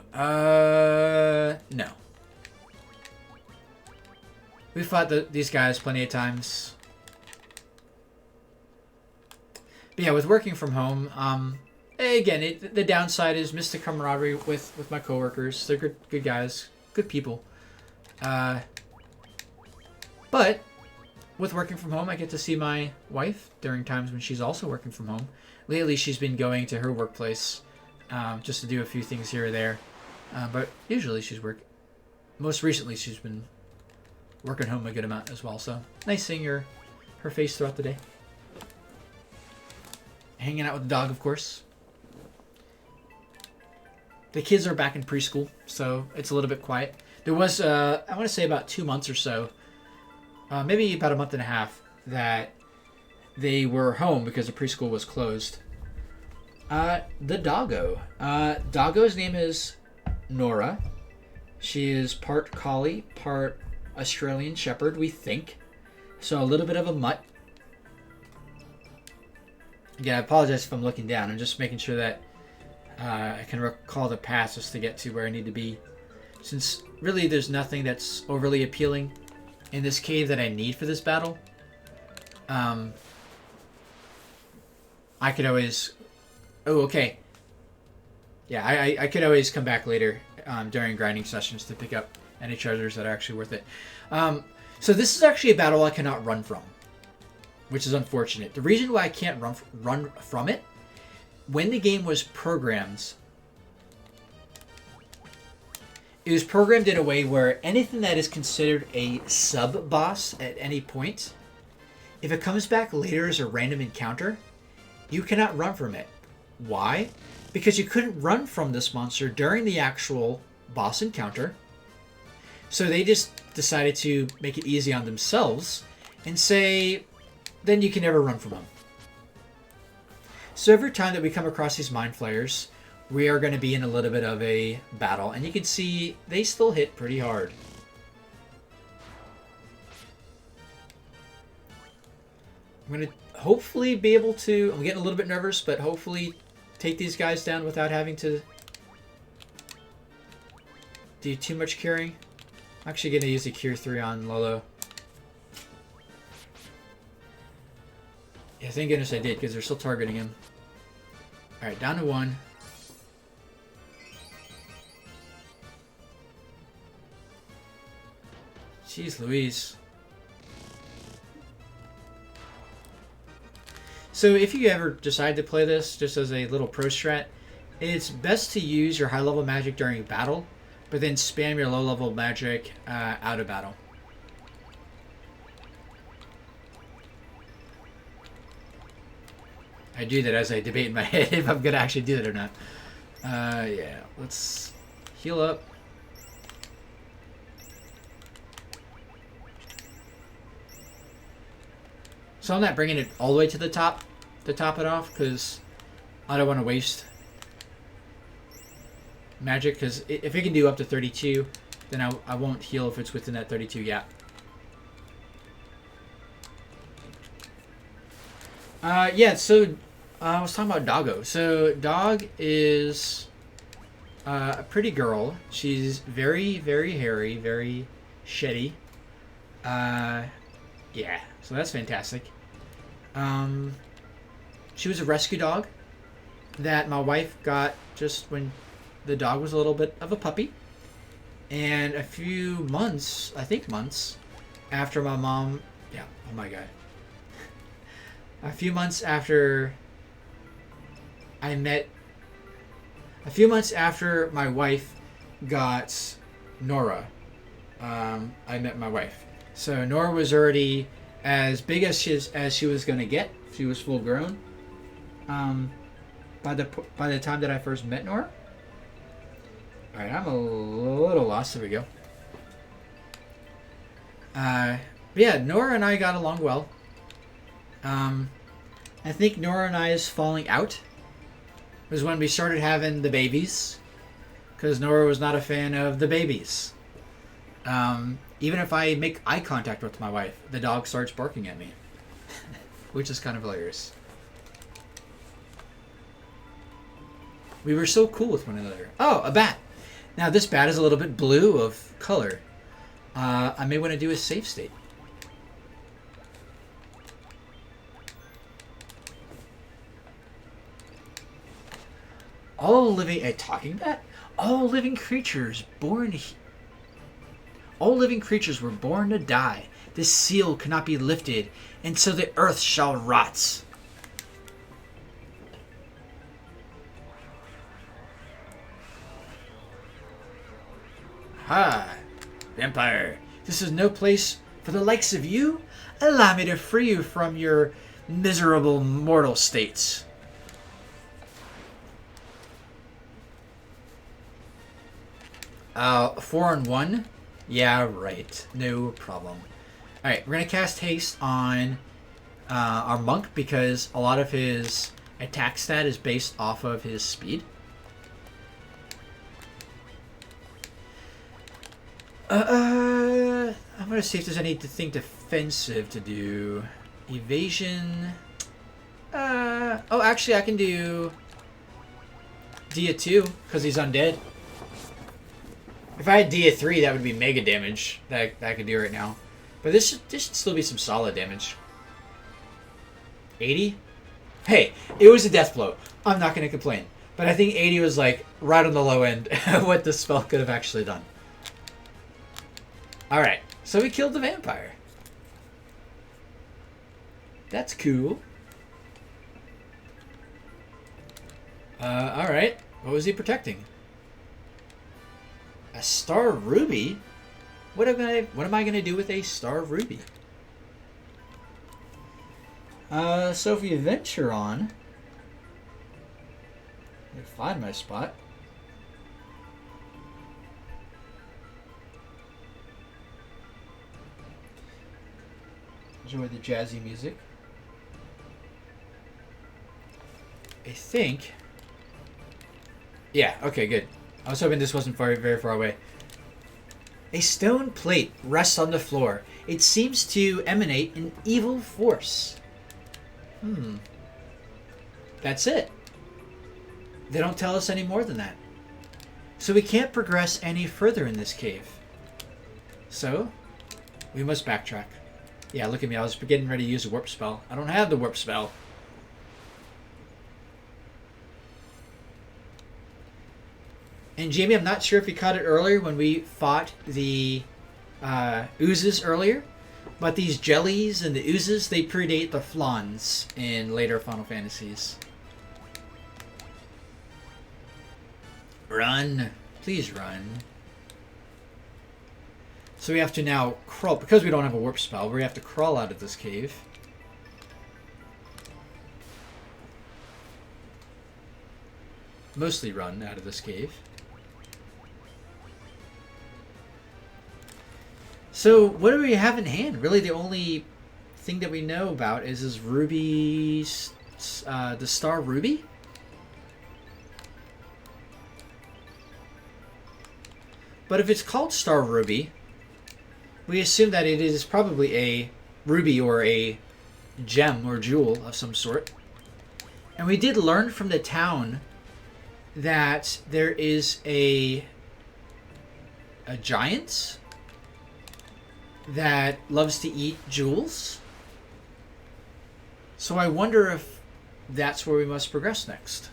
no. We fought these guys plenty of times. But yeah, with working from home, again, the downside is miss the camaraderie with my coworkers. They're good guys, good people. But with working from home, I get to see my wife during times when she's also working from home. Lately, she's been going to her workplace just to do a few things here or there. But usually she's most recently, she's been working home a good amount as well. So nice seeing her face throughout the day. Hanging out with the dog, of course. The kids are back in preschool, so it's a little bit quiet. There was, I want to say about 2 months or so, maybe about a month and a half, that they were home because the preschool was closed. The doggo. Doggo's name is Nora. She is part collie, part Australian shepherd, we think. So a little bit of a mutt. Again, I apologize if I'm looking down. I'm just making sure that I can recall the path just to get to where I need to be. Since really there's nothing that's overly appealing in this cave that I need for this battle. I could always... Oh, okay. Yeah, I could always come back later during grinding sessions to pick up any treasures that are actually worth it. So this is actually a battle I cannot run from, which is unfortunate. The reason why I can't run from it, when the game was programmed, it was programmed in a way where anything that is considered a sub-boss at any point, if it comes back later as a random encounter, you cannot run from it. Why? Because you couldn't run from this monster during the actual boss encounter. So they just decided to make it easy on themselves and say, then you can never run from them. So every time that we come across these mind flayers, we are going to be in a little bit of a battle. And you can see they still hit pretty hard. I'm going to hopefully be able to... I'm getting a little bit nervous, but hopefully take these guys down without having to do too much curing. I'm actually going to use the Cure 3 on Lolo. Yeah, thank goodness I did, because they're still targeting him. Alright, down to 1. Jeez Louise. So if you ever decide to play this just as a little pro strat, it's best to use your high level magic during battle, but then spam your low level magic out of battle. I do that as I debate in my head if I'm going to actually do that or not. Yeah, let's heal up. So I'm not bringing it all the way to the top to top it off, because I don't want to waste magic, because if it can do up to 32, then I won't heal if it's within that 32 gap. Yeah, so I was talking about Doggo. So Dog is a pretty girl. She's very, very hairy, very shitty. Yeah, so that's fantastic. She was a rescue dog that my wife got just when the dog was a little bit of a puppy. And a few months, I think months, after my mom... Yeah, oh my god. A few months after my wife got Nora, I met my wife. So Nora was already as big as she was going to get. She was full grown. By the time that I first met Nora. All right, I'm a little lost. There we go. Yeah, Nora and I got along well. I think Nora and I's falling out was when we started having the babies, because Nora was not a fan of the babies. Even if I make eye contact with my wife, the dog starts barking at me, which is kind of hilarious. We were so cool with one another. Oh, a bat. Now this bat is a little bit blue of color. I may want to do a save state. A talking bat? All living creatures were born to die. This seal cannot be lifted, and so the earth shall rot. Ha! Vampire, this is no place for the likes of you. Allow me to free you from your miserable mortal states. Uh, 4-on-1? Yeah, right. No problem. Alright, we're going to cast Haste on our monk, because a lot of his attack stat is based off of his speed. I'm going to see if there's anything defensive to do. Evasion. Oh, actually, I can do Dia 2, because he's undead. If I had Dia 3, that would be mega damage that I could do right now. But this should still be some solid damage. 80? Hey, it was a death blow. I'm not going to complain. But I think 80 was like right on the low end of what this spell could have actually done. Alright. So we killed the vampire. That's cool. Alright. What was he protecting? A star ruby? What am I gonna do with a star ruby? So if we venture on, let me find my spot. Enjoy the jazzy music. I think. Yeah, okay, good. I was hoping this wasn't very far away. A stone plate rests on the floor. It seems to emanate an evil force. That's it. They don't tell us any more than that. So we can't progress any further in this cave. So, we must backtrack. Yeah, look at me. I was getting ready to use a warp spell. I don't have the warp spell. And Jamie, I'm not sure if you caught it earlier when we fought the oozes earlier, but these jellies and the oozes, they predate the flans in later Final Fantasies. Run. Please run. So we have to now crawl, because we don't have a warp spell, we have to crawl out of this cave. Mostly run out of this cave. So, what do we have in hand? Really, the only thing that we know about is this ruby, the star ruby? But if it's called star ruby, we assume that it is probably a ruby or a gem or jewel of some sort. And we did learn from the town that there is a giant that loves to eat jewels. So I wonder if that's where we must progress next.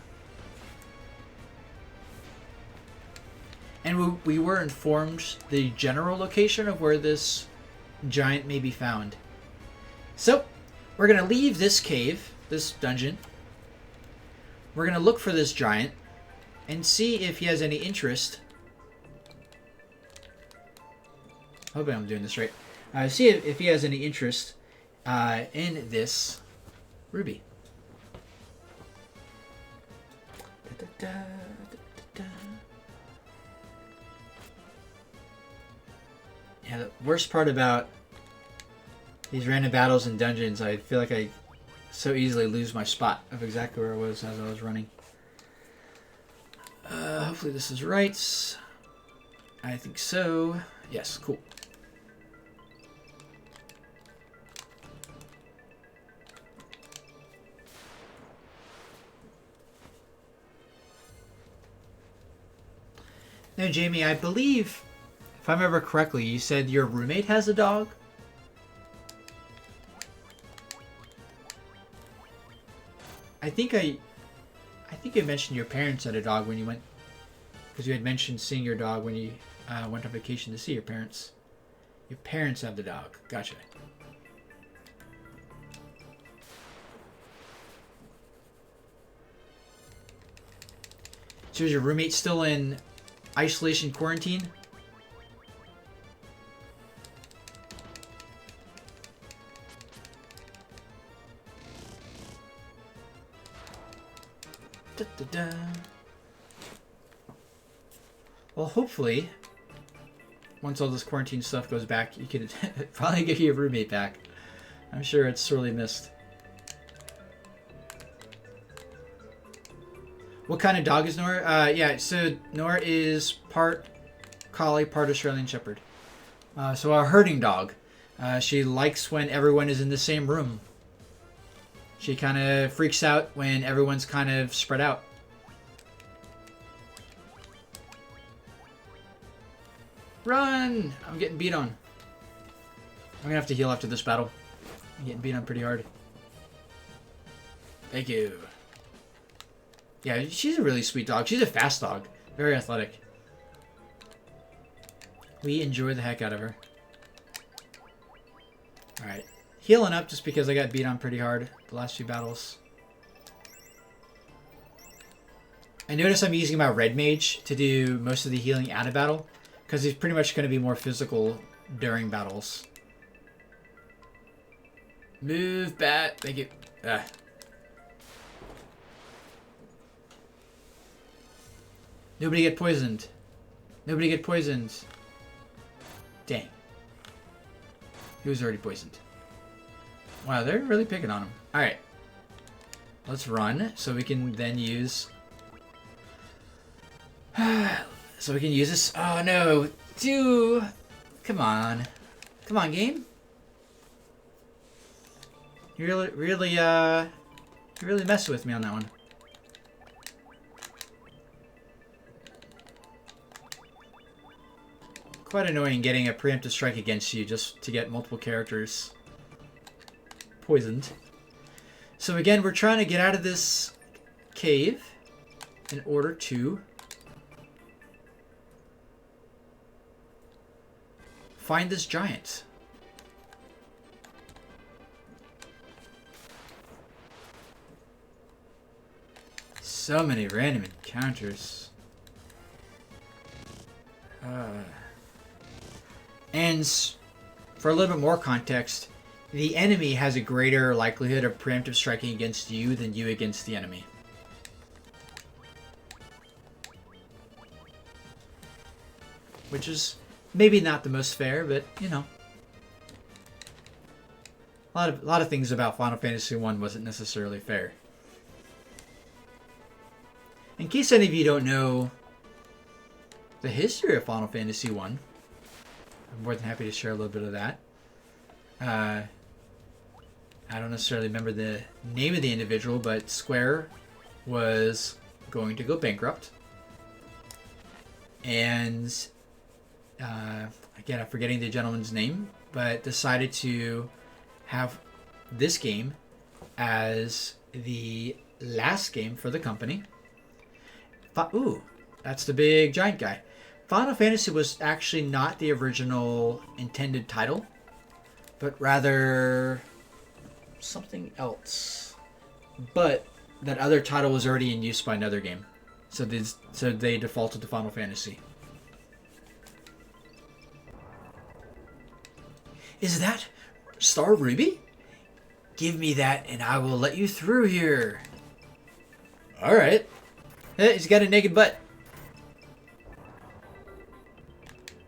And we were informed the general location of where this giant may be found. So, we're going to leave this cave, this dungeon. We're going to look for this giant and see if he has any interest. Hoping I'm doing this right. See if he has any interest in this ruby. Yeah, the worst part about these random battles and dungeons, I feel like I so easily lose my spot of exactly where I was as I was running. Hopefully this is right. I think so. Yes, cool. Now, Jamie, I believe, if I remember correctly, you said your roommate has a dog? I think you mentioned your parents had a dog when you went, because you had mentioned seeing your dog when you went on vacation to see your parents. Your parents have the dog. Gotcha. So is your roommate still in isolation quarantine? Da, da, da. Well, hopefully, once all this quarantine stuff goes back, you can probably get your roommate back. I'm sure it's sorely missed. What kind of dog is Nora? Yeah, so Nora is part collie, part Australian Shepherd. So a herding dog. She likes when everyone is in the same room. She kind of freaks out when everyone's kind of spread out. Run! I'm getting beat on. I'm gonna have to heal after this battle. I'm getting beat on pretty hard. Thank you. Yeah, she's a really sweet dog. She's a fast dog. Very athletic. We enjoy the heck out of her. Alright. Healing up just because I got beat on pretty hard the last few battles. I notice I'm using my red mage to do most of the healing out of battle, because he's pretty much going to be more physical during battles. Move, bat. Thank you. Ah. Nobody get poisoned. Nobody get poisoned. Dang. He was already poisoned. Wow, they're really picking on him. Alright. Let's run so we can then use... so we can use this... Oh no! Dude! Come on. Come on, game. You really messed with me on that one. Quite annoying getting a preemptive strike against you just to get multiple characters poisoned. So again, we're trying to get out of this cave in order to find this giant. So many random encounters. And for a little bit more context, the enemy has a greater likelihood of preemptive striking against you than you against the enemy. Which is maybe not the most fair, but you know. A lot of things about Final Fantasy 1 wasn't necessarily fair. In case any of you don't know the history of Final Fantasy 1, I'm more than happy to share a little bit of that. I don't necessarily remember the name of the individual, but Square was going to go bankrupt. And, again, I'm forgetting the gentleman's name, but decided to have this game as the last game for the company. Ooh, that's the big giant guy. Final Fantasy was actually not the original intended title, but rather something else. But that other title was already in use by another game, so they defaulted to Final Fantasy. Is that Star Ruby? Give me that and I will let you through here. Alright. He's got a naked butt.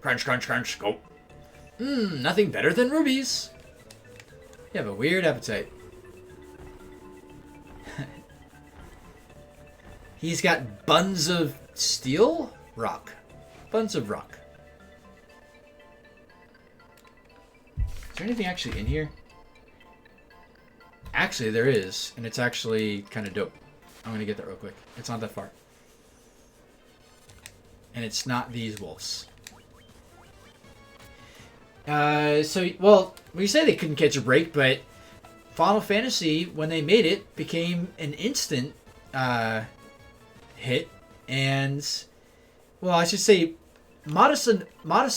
Crunch, crunch, crunch, go. Nothing better than rubies. You have a weird appetite. He's got buns of steel? Rock. Buns of rock. Is there anything actually in here? Actually, there is. And it's actually kind of dope. I'm going to get that real quick. It's not that far. And it's not these wolves. Well, we say they couldn't catch a break, but Final Fantasy, when they made it, became an instant hit. And, well, I should say modest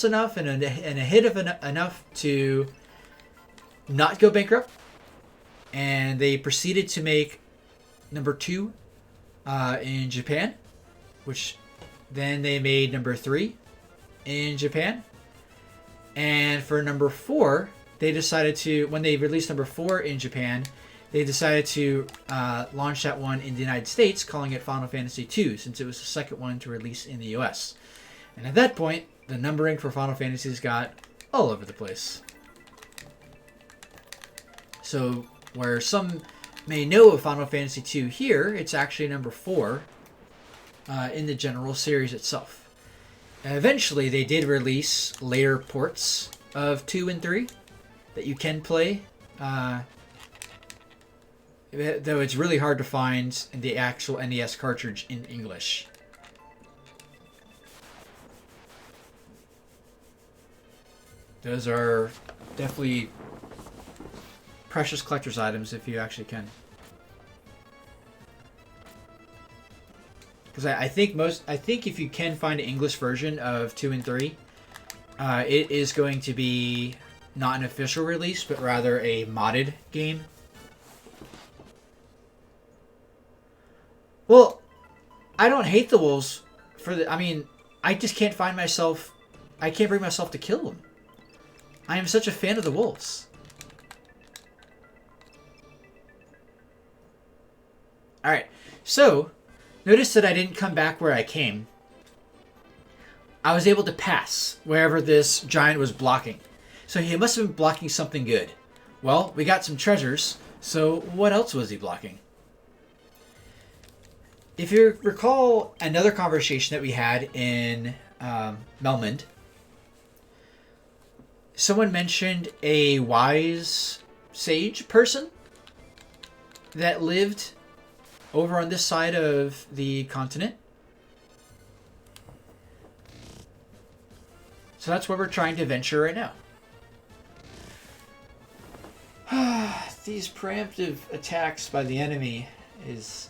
enough and a hit of enough to not go bankrupt. And they proceeded to make number 2 in Japan, which then they made number 3 in Japan. And for number 4, they decided to, when they released number 4 in Japan, they decided to launch that one in the United States, calling it Final Fantasy II, since it was the second one to release in the US. And at that point, the numbering for Final Fantasies got all over the place. So, where some may know of Final Fantasy II here, it's actually number 4 in the general series itself. Eventually, they did release later ports of 2 and 3 that you can play. Though it's really hard to find the actual NES cartridge in English. Those are definitely precious collector's items if you actually can. Because I think if you can find an English version of 2 and 3, it is going to be not an official release, but rather a modded game. Well, I don't hate the wolves for the. I mean, I just can't find myself. I can't bring myself to kill them. I am such a fan of the wolves. Alright, so notice that I didn't come back where I came. I was able to pass wherever this giant was blocking. So he must have been blocking something good. Well, we got some treasures, so what else was he blocking? If you recall another conversation that we had in Melmond, someone mentioned a wise sage person that lived over on this side of the continent. So that's where we're trying to venture right now. These preemptive attacks by the enemy is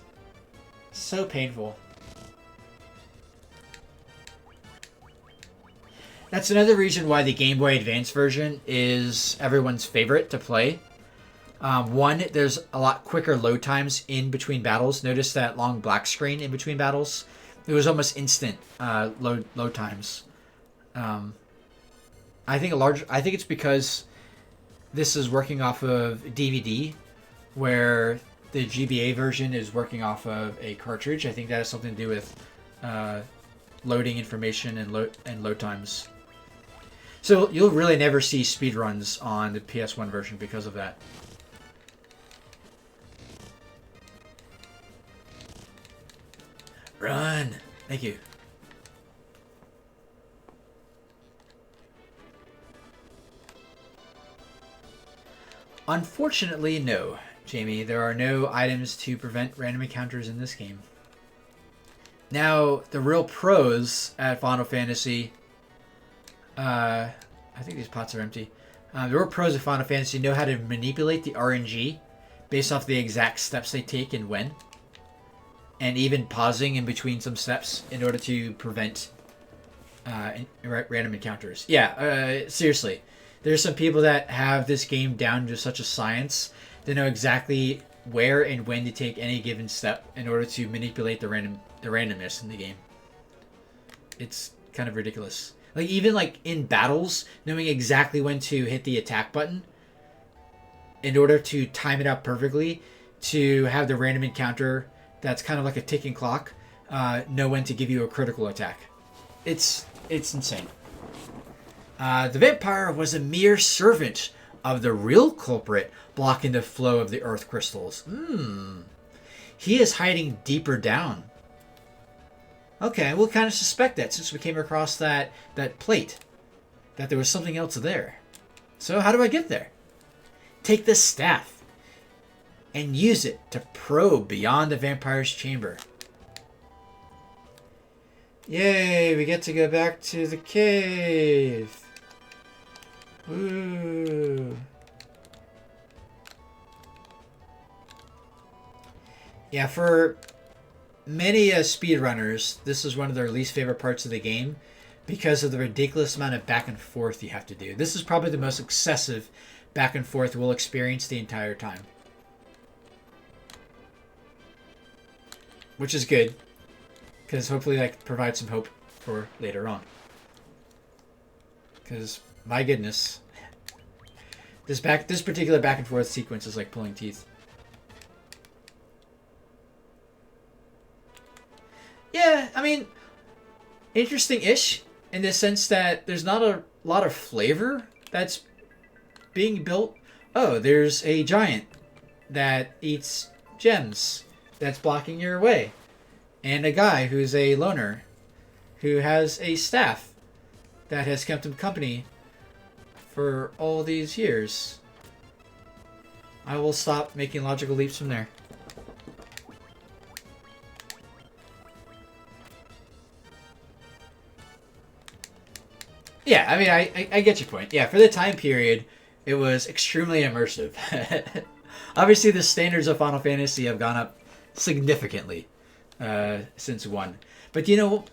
so painful. That's another reason why the Game Boy Advance version is everyone's favorite to play. One, there's a lot quicker load times in between battles. Notice that long black screen in between battles. It was almost instant load times. I think it's because this is working off of DVD, where the GBA version is working off of a cartridge. I think that has something to do with loading information and load times. So you'll really never see speedruns on the PS1 version because of that. Run! Thank you. Unfortunately, no, Jamie. There are no items to prevent random encounters in this game. Now, the real pros at Final Fantasy... I think these pots are empty. The real pros of Final Fantasy know how to manipulate the RNG based off the exact steps they take and when. And even pausing in between some steps in order to prevent random encounters. Yeah, seriously. There's some people that have this game down to such a science. They know exactly where and when to take any given step in order to manipulate the randomness in the game. It's kind of ridiculous. Like, even like in battles, knowing exactly when to hit the attack button in order to time it out perfectly to have the random encounter that's kind of like a ticking clock, know when to give you a critical attack. It's insane. The vampire was a mere servant of the real culprit, blocking the flow of the earth crystals. He is hiding deeper down. Okay, we'll kind of suspect that since we came across that plate, that there was something else there. So how do I get there? Take this staff and use it to probe beyond the vampire's chamber. Yay, we get to go back to the cave. Woo. Yeah, for many speedrunners, this is one of their least favorite parts of the game because of the ridiculous amount of back and forth you have to do. This is probably the most excessive back and forth we'll experience the entire time. Which is good, because hopefully that provides some hope for later on. Because, my goodness, this particular back and forth sequence is like pulling teeth. Yeah, I mean, interesting-ish in the sense that there's not a lot of flavor that's being built. Oh, there's a giant that eats gems that's blocking your way, and a guy who's a loner who has a staff that has kept him company for all these years. I will stop making logical leaps from there. Yeah, I mean, I get your point. Yeah, for the time period, it was extremely immersive. Obviously, the standards of Final Fantasy have gone up significantly since 1. But, you know,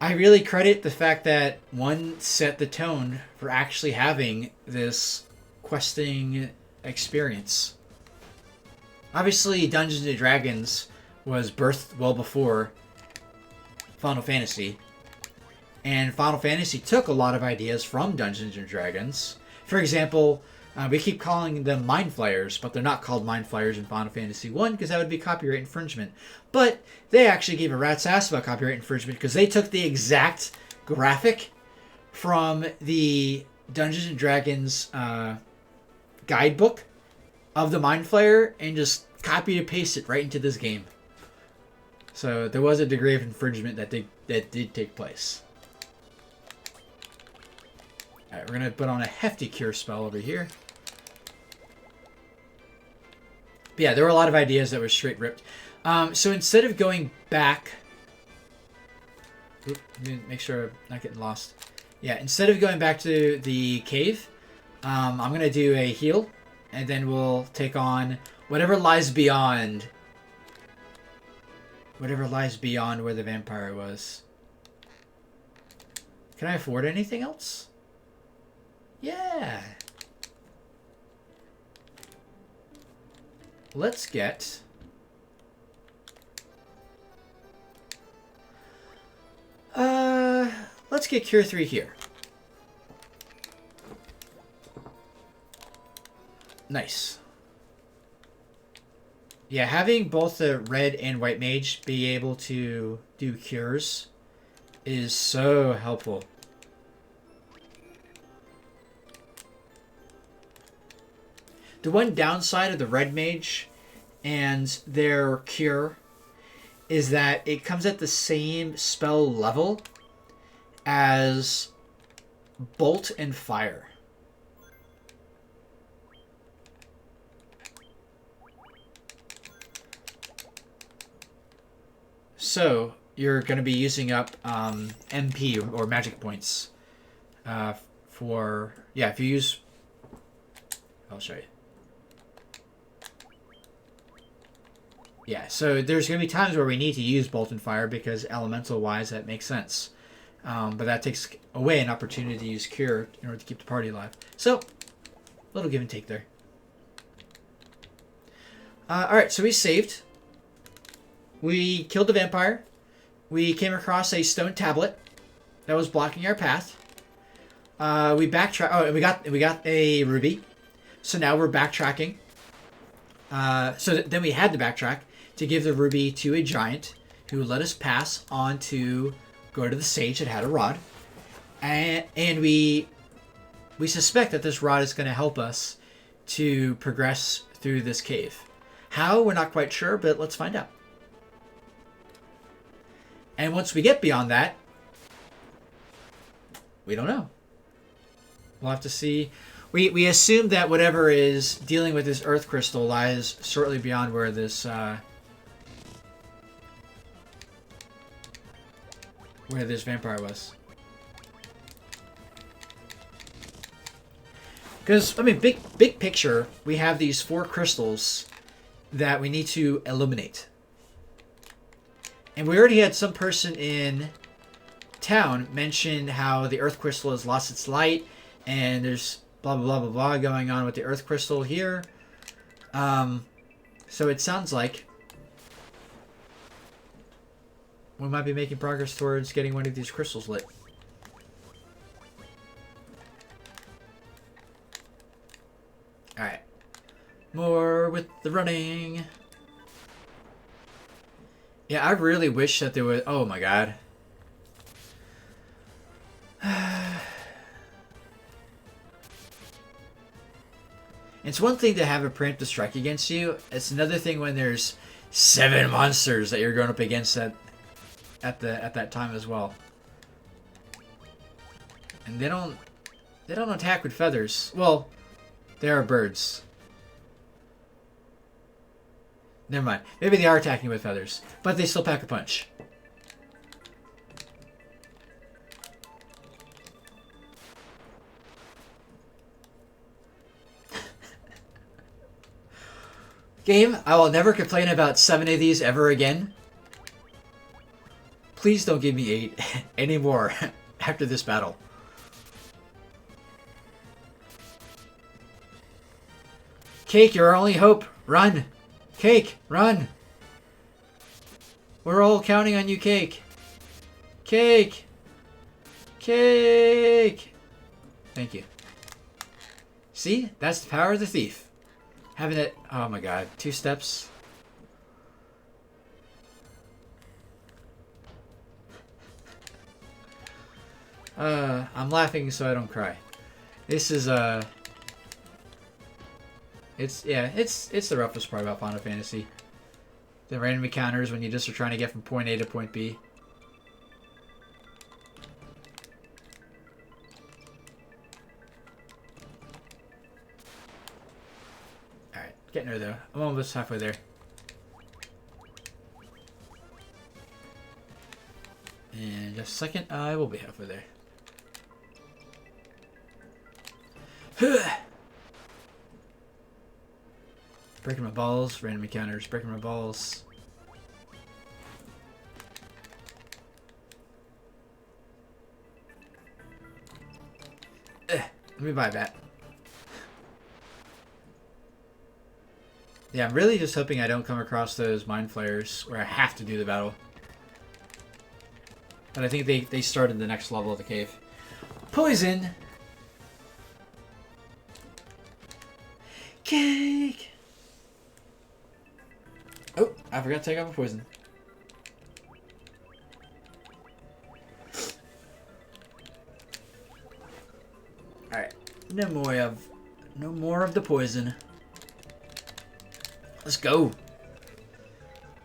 I really credit the fact that one set the tone for actually having this questing experience. Obviously, Dungeons and Dragons was birthed well before Final Fantasy, and Final Fantasy took a lot of ideas from Dungeons and Dragons. For example, we keep calling them Mind Flayers, but they're not called Mind Flayers in Final Fantasy 1 because that would be copyright infringement. But they actually gave a rat's ass about copyright infringement because they took the exact graphic from the Dungeons and Dragons guidebook of the Mind Flayer and just copied and pasted right into this game. So there was a degree of infringement that did take place. Alright, we're going to put on a hefty cure spell over here. But yeah, there were a lot of ideas that were straight ripped. So instead of going back... Oop, let me make sure I'm not getting lost. Yeah, instead of going back to the cave, I'm going to do a heal. And then we'll take on whatever lies beyond... Whatever lies beyond where the vampire was. Can I afford anything else? Yeah. Let's get... Let's get Cure 3 here. Nice. Yeah, having both the red and white mage be able to do cures is so helpful. The one downside of the red mage and their cure is that it comes at the same spell level as bolt and fire. So you're going to be using up MP or magic points for... Yeah, if you use... I'll show you. Yeah, so there's going to be times where we need to use Bolt and Fire because elemental-wise that makes sense. But that takes away an opportunity to use Cure in order to keep the party alive. So, a little give and take there. Alright, so we saved. We killed the vampire. We came across a stone tablet that was blocking our path. We backtracked. Oh, and we got a ruby. So now we're backtracking. Then we had to backtrack to give the ruby to a giant who let us pass on to go to the sage that had a rod. And we suspect that this rod is going to help us to progress through this cave. How? We're not quite sure, but let's find out. And once we get beyond that, we don't know. We'll have to see. We assume that whatever is dealing with this earth crystal lies shortly beyond where this vampire was. Because, I mean, big picture, we have these 4 crystals that we need to illuminate. And we already had some person in town mention how the earth crystal has lost its light, and there's blah, blah, blah, blah, blah going on with the earth crystal here. So it sounds like we might be making progress towards getting one of these crystals lit. Alright. More with the running. Yeah, I really wish that there was... Oh my god. It's one thing to have a preemptive strike against you. It's another thing when there's 7 monsters that you're going up against at that time as well. And they don't attack with feathers. Well, they are birds. Never mind. Maybe they are attacking with feathers, but they still pack a punch. Game, I will never complain about 7 of these ever again. Please don't give me 8 anymore after this battle. Cake, you're our only hope. Run. Cake, run. We're all counting on you, Cake. Cake. Cake. Thank you. See? That's the power of the thief. Having it... Oh my god. 2 steps. I'm laughing so I don't cry. This is, It's the roughest part about Final Fantasy. The random encounters when you just are trying to get from point A to point B. Alright, getting there though. I'm almost halfway there. In just a second, I will be halfway there. Breaking my balls, random encounters, breaking my balls. Let me buy that. Yeah, I'm really just hoping I don't come across those mind flayers where I have to do the battle. But I think they started the next level of the cave. Poison! Cake! Oh, I forgot to take off a poison. Alright. No more of the poison. Let's go.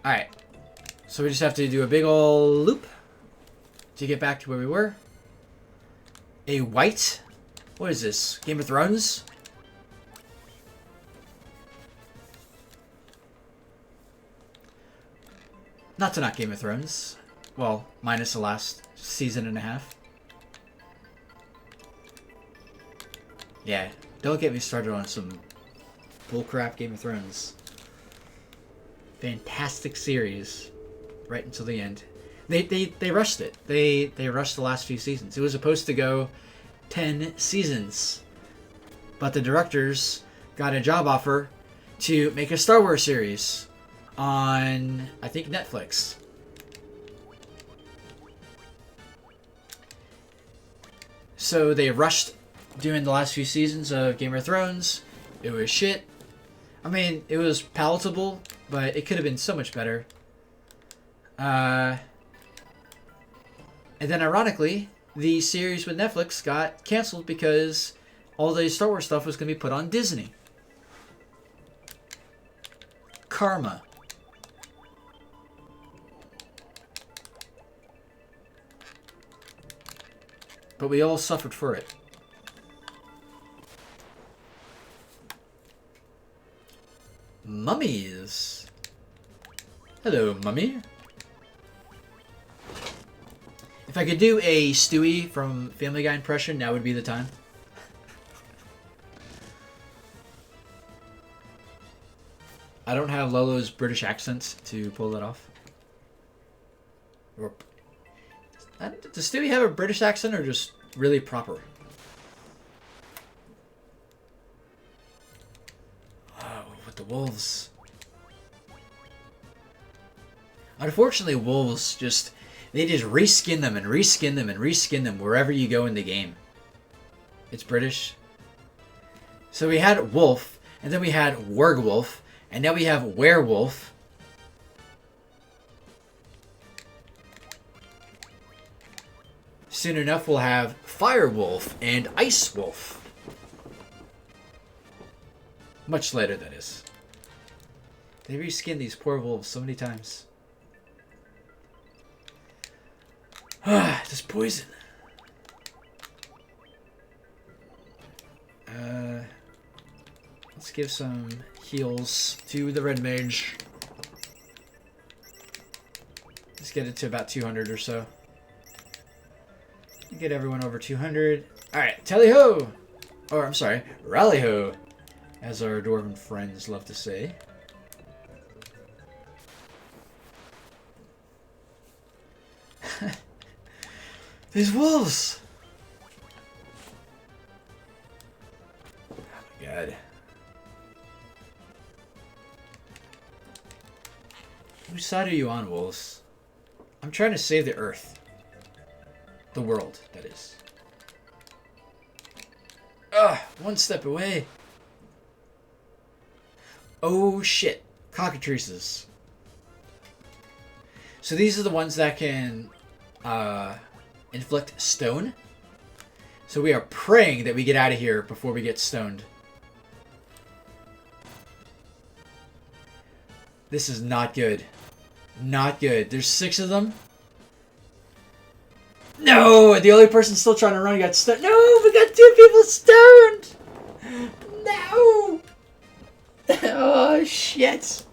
Alright. So we just have to do a big ol' loop to get back to where we were. A white? What is this? Game of Thrones? Not Game of Thrones. Well, minus the last season and a half. Yeah, don't get me started on some bullcrap Game of Thrones. Fantastic series. Right until the end. They rushed it. They rushed the last few seasons. It was supposed to go 10 seasons. But the directors got a job offer to make a Star Wars series on, I think, Netflix. So they rushed doing the last few seasons of Game of Thrones. It was shit. I mean, it was palatable, but it could have been so much better. And then ironically, the series with Netflix got canceled because all the Star Wars stuff was going to be put on Disney. Karma. But we all suffered for it. Mummies. Hello, mummy. If I could do a Stewie from Family Guy impression, now would be the time. I don't have Lolo's British accent to pull that off. Or, does Stewie have a British accent or just really proper? Oh, with the wolves. Unfortunately, wolves just... They just reskin them and reskin them and reskin them wherever you go in the game. It's British. So we had wolf, and then we had werewolf, and now we have werewolf. Soon enough, we'll have firewolf and ice wolf. Much later, that is. They reskin these poor wolves so many times. This poison. Let's give some heals to the red mage. Let's get it to about 200 or so. Get everyone over 200. Alright, tally-ho! Or, I'm sorry, rally-ho, as our dwarven friends love to say. These wolves! Oh my god. Whose side are you on, wolves? I'm trying to save the Earth. The world, that is. Ugh, one step away. Oh shit. Cockatrices. So these are the ones that can inflict stone. So we are praying that we get out of here before we get stoned. This is not good. Not good. There's 6 of them. No! The only person still trying to run got stoned. No! We got 2 people stoned! No! Oh, shit.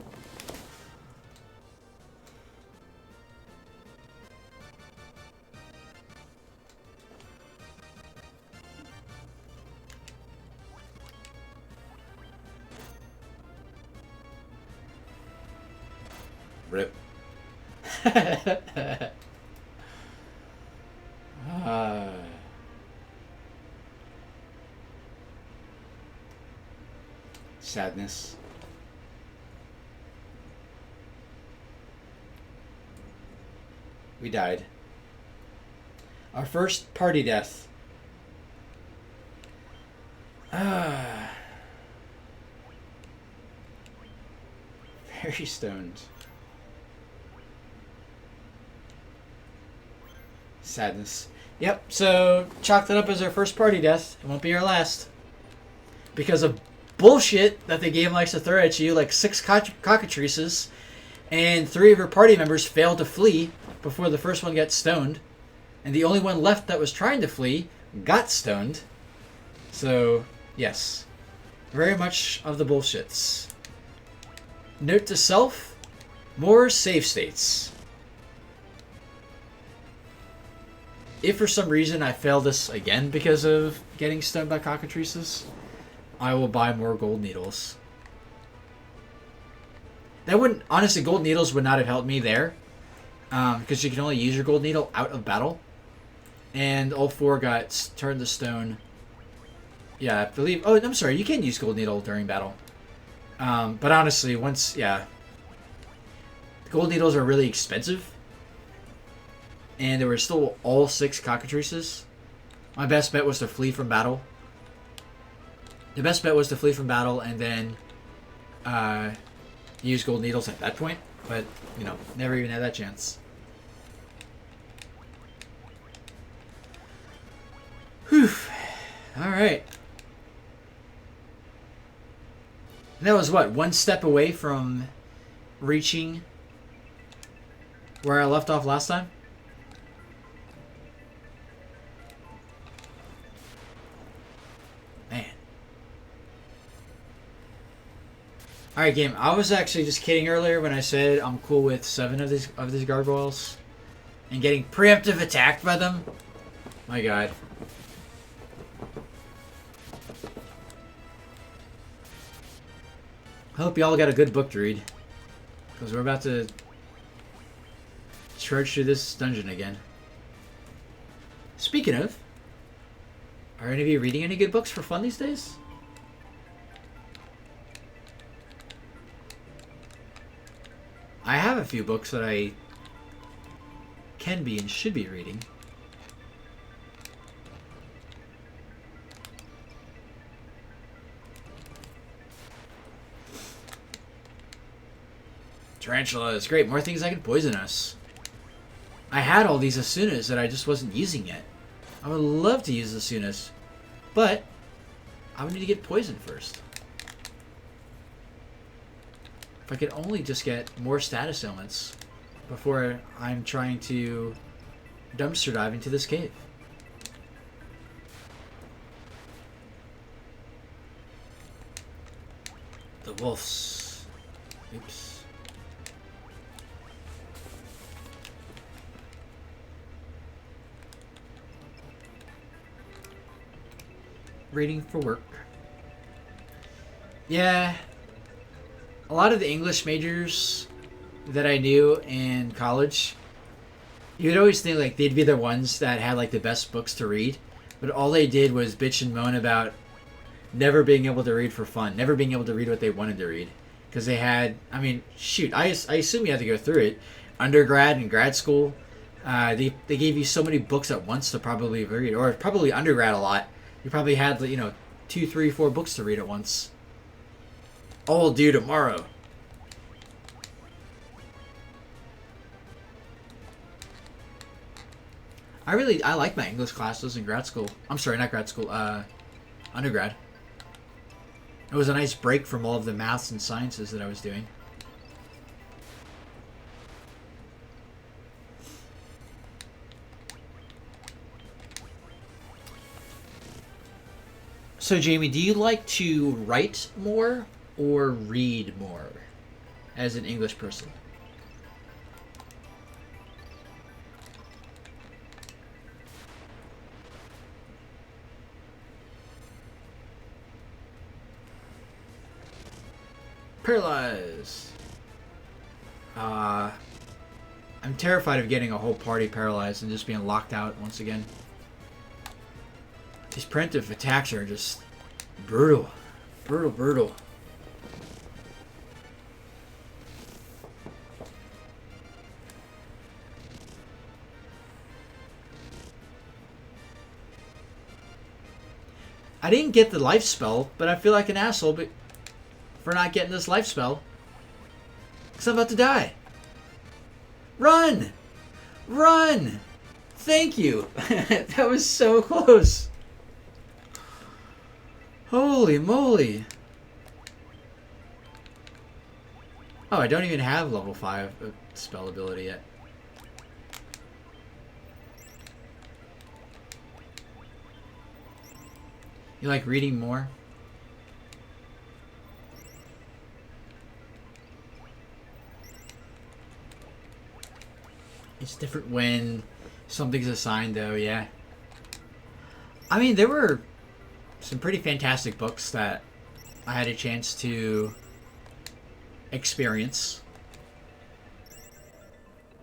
Rip. Sadness. We died. Our first party death. Very stoned. Sadness. Yep, so chalk that up as our first party death. It won't be our last. Because of bullshit that the game likes to throw at you, like 6 cockatrices, and 3 of your party members failed to flee before the first one got stoned, and the only one left that was trying to flee got stoned. So, yes. Very much of the bullshits. Note to self, more save states. If for some reason I fail this again because of getting stoned by cockatrices, I will buy more gold needles. That wouldn't... Honestly, gold needles would not have helped me there. Because you can only use your gold needle out of battle. And all 4 got turned to stone. Yeah, I believe... Oh, I'm sorry. You can use gold needle during battle. But honestly, once... Yeah. Gold needles are really expensive. And there were still all 6 cockatrices. My best bet was to flee from battle. The best bet was to flee from battle and then use gold needles at that point. But, you know, never even had that chance. Whew. Alright. That was what? 1 step away from reaching where I left off last time? Man. Alright, game. I was actually just kidding earlier when I said I'm cool with 7 of these gargoyles. And getting preemptive attacked by them. My god. I hope y'all got a good book to read. Because we're about to trudge through this dungeon again. Speaking of, are any of you reading any good books for fun these days? I have a few books that I can be and should be reading. Tarantula is great. More things that can poison us. I had all these Asunas that I just wasn't using yet. I would love to use Asunas, but I would need to get poisoned first. If I could only just get more status elements before I'm trying to dumpster dive into this cave. The wolves. Oops. Reading for work. Yeah. A lot of the English majors that I knew in college, You'd always think like they'd be the ones that had like the best books to read, but all they did was bitch and moan about never being able to read for fun, never being able to read what they wanted to read, because they had. I mean, shoot, I assume you had to go through it, undergrad and grad school. They gave you so many books at once to probably read, or probably undergrad a lot. You probably had 2, 3, 4 books to read at once. All due tomorrow. I like my English classes in grad school. I'm sorry, not grad school. Undergrad. It was a nice break from all of the maths and sciences that I was doing. So, Jamie, do you like to write more or read more as an English person? Paralyzed. I'm terrified of getting a whole party paralyzed and just being locked out once again. These preemptive attacks are just brutal. Brutal, brutal. I didn't get the life spell, but I feel like an asshole for not getting this life spell. Because I'm about to die. Run! Run! Thank you. That was so close. Holy moly. Oh, I don't even have level 5 spell ability yet. You like reading more? It's different when something's assigned, though, yeah. I mean, there were some pretty fantastic books that I had a chance to experience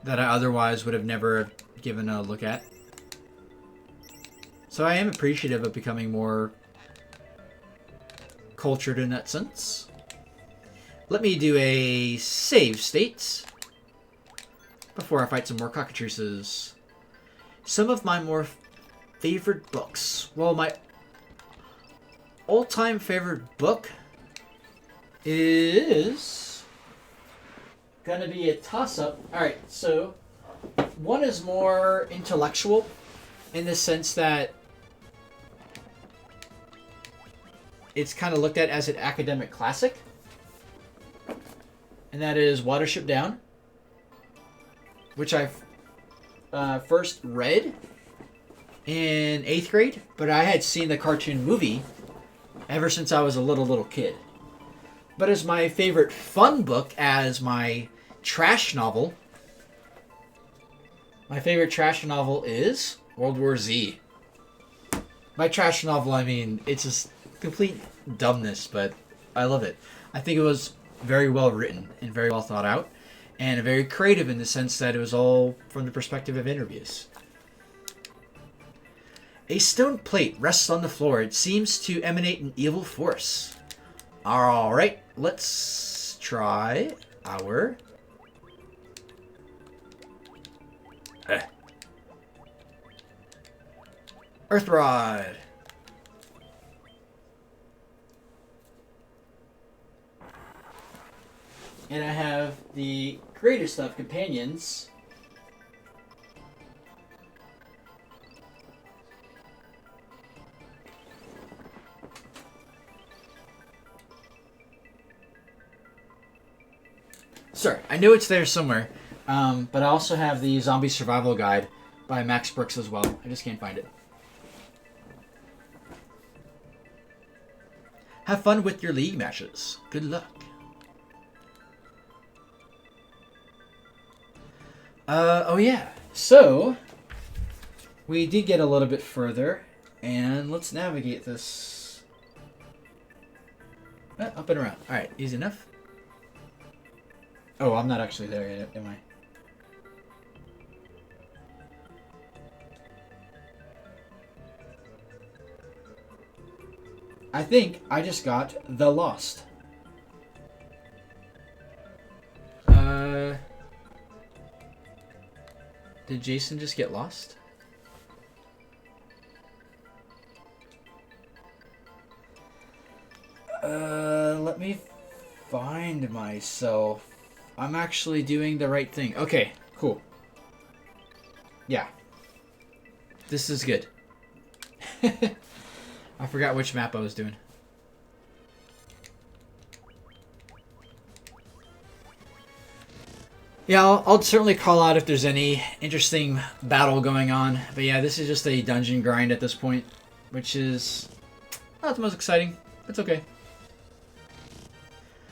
that I otherwise would have never given a look at. So I am appreciative of becoming more cultured in that sense. Let me do a save state before I fight some more cockatrices. Some of my more favorite books. Well, my all-time favorite book is gonna be a toss-up. Alright, so one is more intellectual in the sense that it's kind of looked at as an academic classic, and that is Watership Down, which I first read in 8th grade, but I had seen the cartoon movie ever since I was a little kid. But as my favorite fun book, as my trash novel, my favorite trash novel is World War Z. By trash novel, I mean, it's just complete dumbness, but I love it. I think it was very well written and very well thought out, and very creative in the sense that it was all from the perspective of interviews. A stone plate rests on the floor. It seems to emanate an evil force. Alright, let's try our... Earth Rod. And I have the greatest of companions. Sorry, I know it's there somewhere. But I also have the Zombie Survival Guide by Max Brooks as well. I just can't find it. Have fun with your league matches. Good luck. Oh yeah. So, we did get a little bit further, and let's navigate this. Up and around. Alright, easy enough. Oh, I'm not actually there yet, am I? I think I just got the Lost. Did Jason just get lost? Let me find myself. I'm actually doing the right thing. Okay, cool. Yeah. This is good. I forgot which map I was doing. Yeah, I'll certainly call out if there's any interesting battle going on. But yeah, this is just a dungeon grind at this point, which is not the most exciting. It's okay.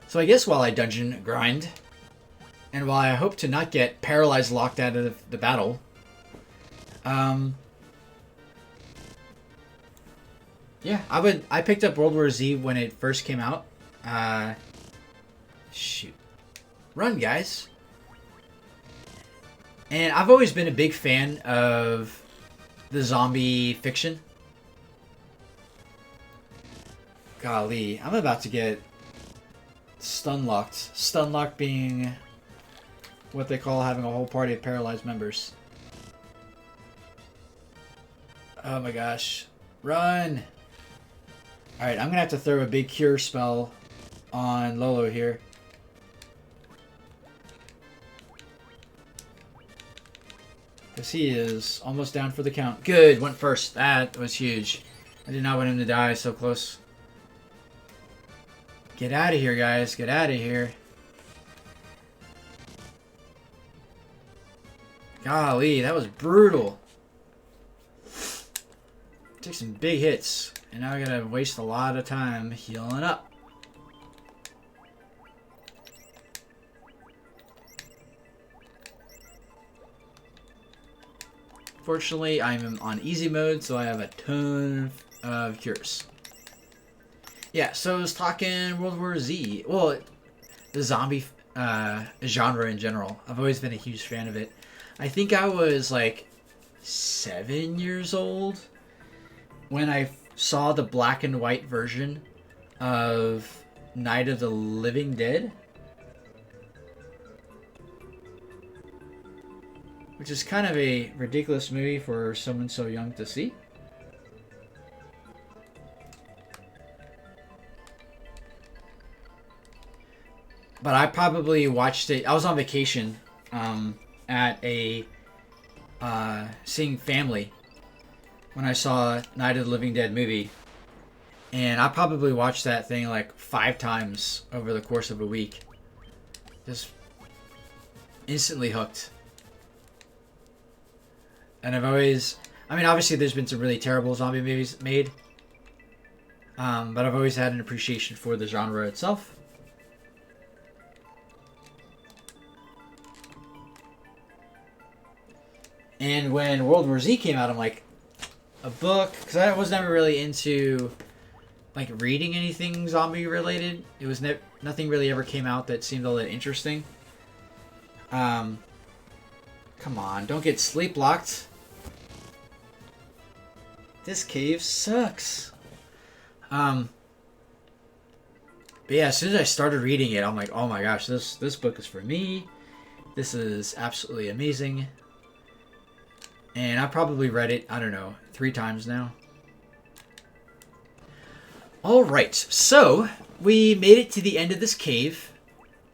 So I guess while I dungeon grind, and while I hope to not get paralyzed locked out of the battle, yeah, I picked up World War Z when it first came out. Shoot. Run, guys. And I've always been a big fan of the zombie fiction. Golly, I'm about to get stun locked. Stun locked being what they call having a whole party of paralyzed members. Oh my gosh. Run! Alright, I'm gonna have to throw a big cure spell on Lolo here. Because he is almost down for the count. Good, went first. That was huge. I did not want him to die so close. Get out of here, guys. Get out of here. Golly, that was brutal. Took some big hits. And now I gotta waste a lot of time healing up. Fortunately, I'm on easy mode, so I have a ton of cures. Yeah, so I was talking World War Z. Well, the zombie genre in general. I've always been a huge fan of it. I think I was like 7 years old when I saw the black and white version of Night of the Living Dead. Which is kind of a ridiculous movie for someone so young to see. But I probably watched it. I was on vacation at a seeing family when I saw Night of the Living Dead movie. And I probably watched that thing like 5 times over the course of a week. Just instantly hooked. And I've always... I mean, obviously there's been some really terrible zombie movies made. But I've always had an appreciation for the genre itself. And when World War Z came out, I'm like, a book? Because I was never really into, like, reading anything zombie related. It was nothing really ever came out that seemed all that interesting. Come on, don't get sleep locked. This cave sucks. But yeah, as soon as I started reading it, I'm like, oh my gosh, this book is for me. This is absolutely amazing. And I probably read it, I don't know, 3 times now. Alright, so we made it to the end of this cave.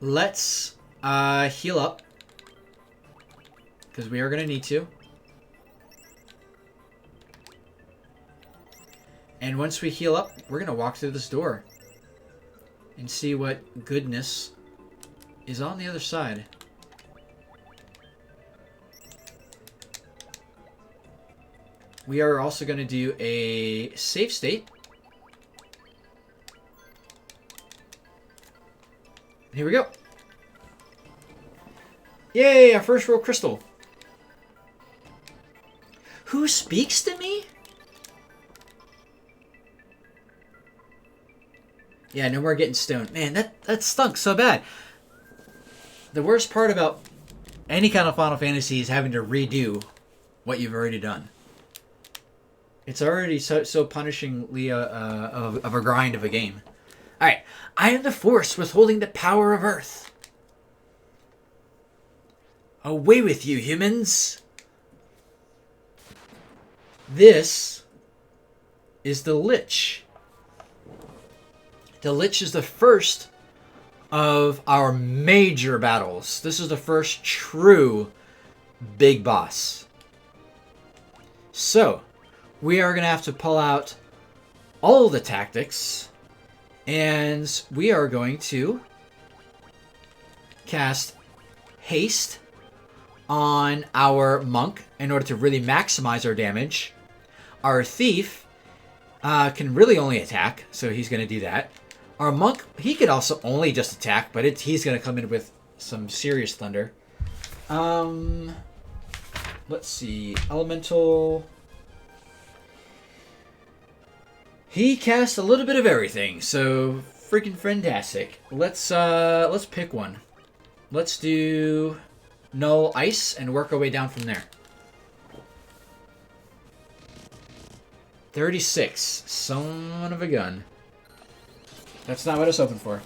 Let's heal up. Because we are going to need to. And once we heal up, we're going to walk through this door. And see what goodness is on the other side. We are also going to do a save state. Here we go. Yay, our first world crystal. Who speaks to me? Yeah, no more getting stoned. Man, that stunk so bad. The worst part about any kind of Final Fantasy is having to redo what you've already done. It's already so punishingly of a grind of a game. All right, I am the force withholding the power of Earth. Away with you, humans! This is the Lich. The Lich is the first of our major battles. This is the first true big boss. So, we are going to have to pull out all the tactics, and we are going to cast Haste on our Monk in order to really maximize our damage. Our Thief can really only attack, so he's going to do that. Our Monk, he could also only just attack, but he's going to come in with some serious thunder. Let's see. Elemental. He casts a little bit of everything, so freaking fantastic. Let's pick one. Let's do Null Ice and work our way down from there. 36. Son of a gun. That's not what it's open for.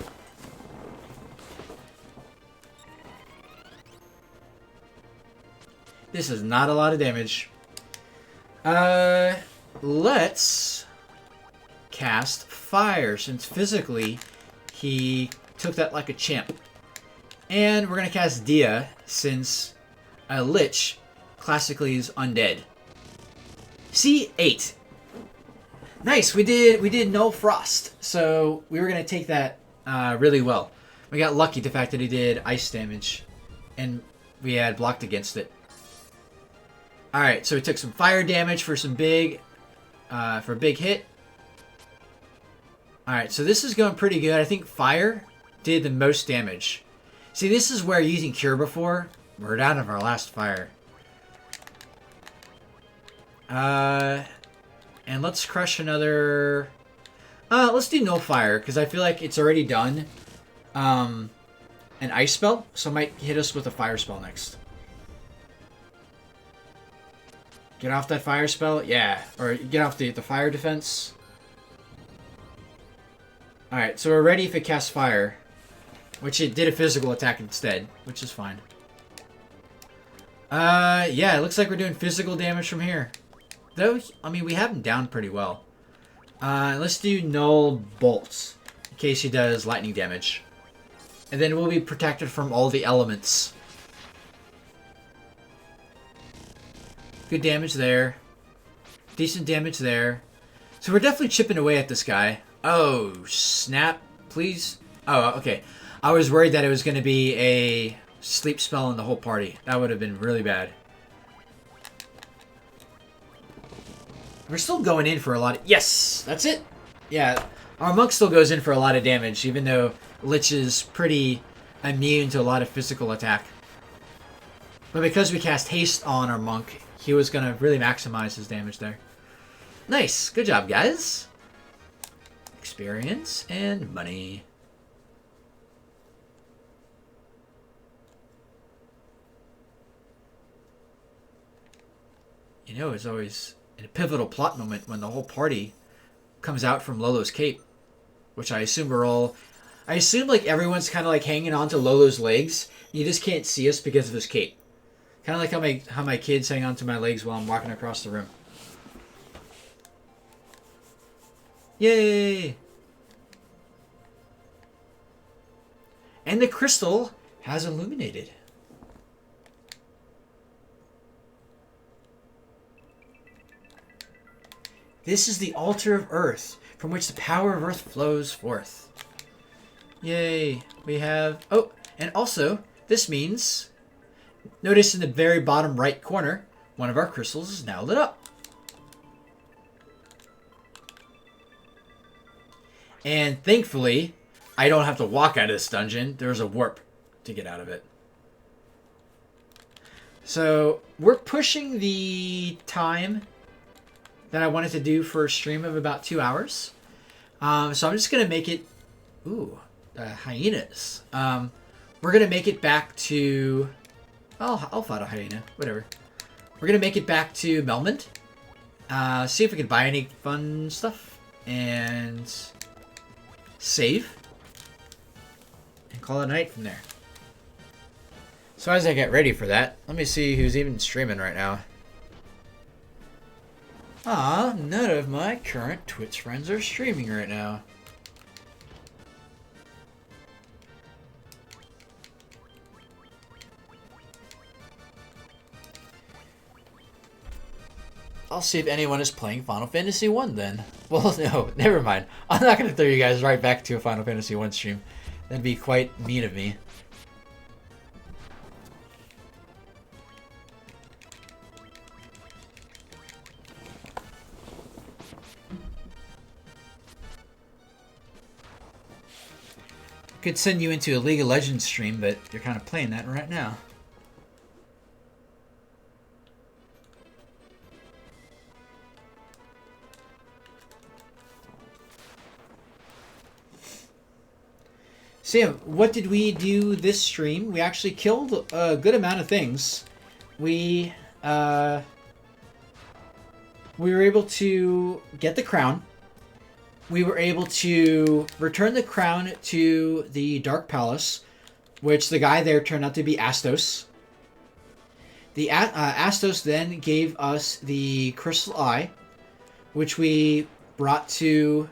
This is not a lot of damage. Let's cast Fire, since physically he took that like a champ. And we're going to cast Dia, since a Lich classically is undead. C8. Nice, we did Null Frost, so we were going to take that really well. We got lucky the fact that he did ice damage, and we had blocked against it. Alright, so we took some fire damage for some big, for a big hit. Alright, so this is going pretty good. I think fire did the most damage. See, this is where using Cure before, we're out of our last fire. And let's crush another... let's do no fire, because I feel like it's already done an ice spell, so it might hit us with a fire spell next. Get off that fire spell? Yeah. Or get off the fire defense. Alright, so we're ready if it casts fire. Which it did a physical attack instead, which is fine. Yeah, it looks like we're doing physical damage from here. Though, I mean, we have him down pretty well. Let's do Null Bolts, in case he does lightning damage. And then we'll be protected from all the elements. Good damage there. Decent damage there. So we're definitely chipping away at this guy. Oh, snap. Please. Oh, okay. I was worried that it was going to be a sleep spell on the whole party. That would have been really bad. We're still going in for a lot of... Yes! That's it! Yeah, our Monk still goes in for a lot of damage, even though Lich is pretty immune to a lot of physical attack. But because we cast Haste on our Monk, he was going to really maximize his damage there. Nice! Good job, guys! Experience and money. You know, it's always a pivotal plot moment when the whole party comes out from Lolo's cape, which I assume we're all... I assume, like, everyone's kind of, like, hanging on to Lolo's legs. You just can't see us because of his cape. Kind of like how my kids hang on to my legs while I'm walking across the room. Yay! And the crystal has illuminated. This is the altar of Earth, from which the power of Earth flows forth. Yay! We have... Oh, and also, this means... Notice in the very bottom right corner, one of our crystals is now lit up. And thankfully, I don't have to walk out of this dungeon. There's a warp to get out of it. So, we're pushing the time that I wanted to do for a stream of about 2 hours. So I'm just going to make it... Ooh, hyenas. We're going to make it back to... I'll fight a hyena. Whatever. We're going to make it back to Melmond. See if we can buy any fun stuff. And save. And call it a night from there. So as I get ready for that, let me see who's even streaming right now. None of my current Twitch friends are streaming right now. I'll see if anyone is playing Final Fantasy 1 then. Well, no, never mind. I'm not going to throw you guys right back to a Final Fantasy 1 stream. That'd be quite mean of me. Could send you into a League of Legends stream, but you're kind of playing that right now. So yeah, what did we do this stream? We actually killed a good amount of things. We were able to get the crown. We were able to return the crown to the Dark Palace, which the guy there turned out to be Astos. The Astos then gave us the Crystal Eye, which we brought to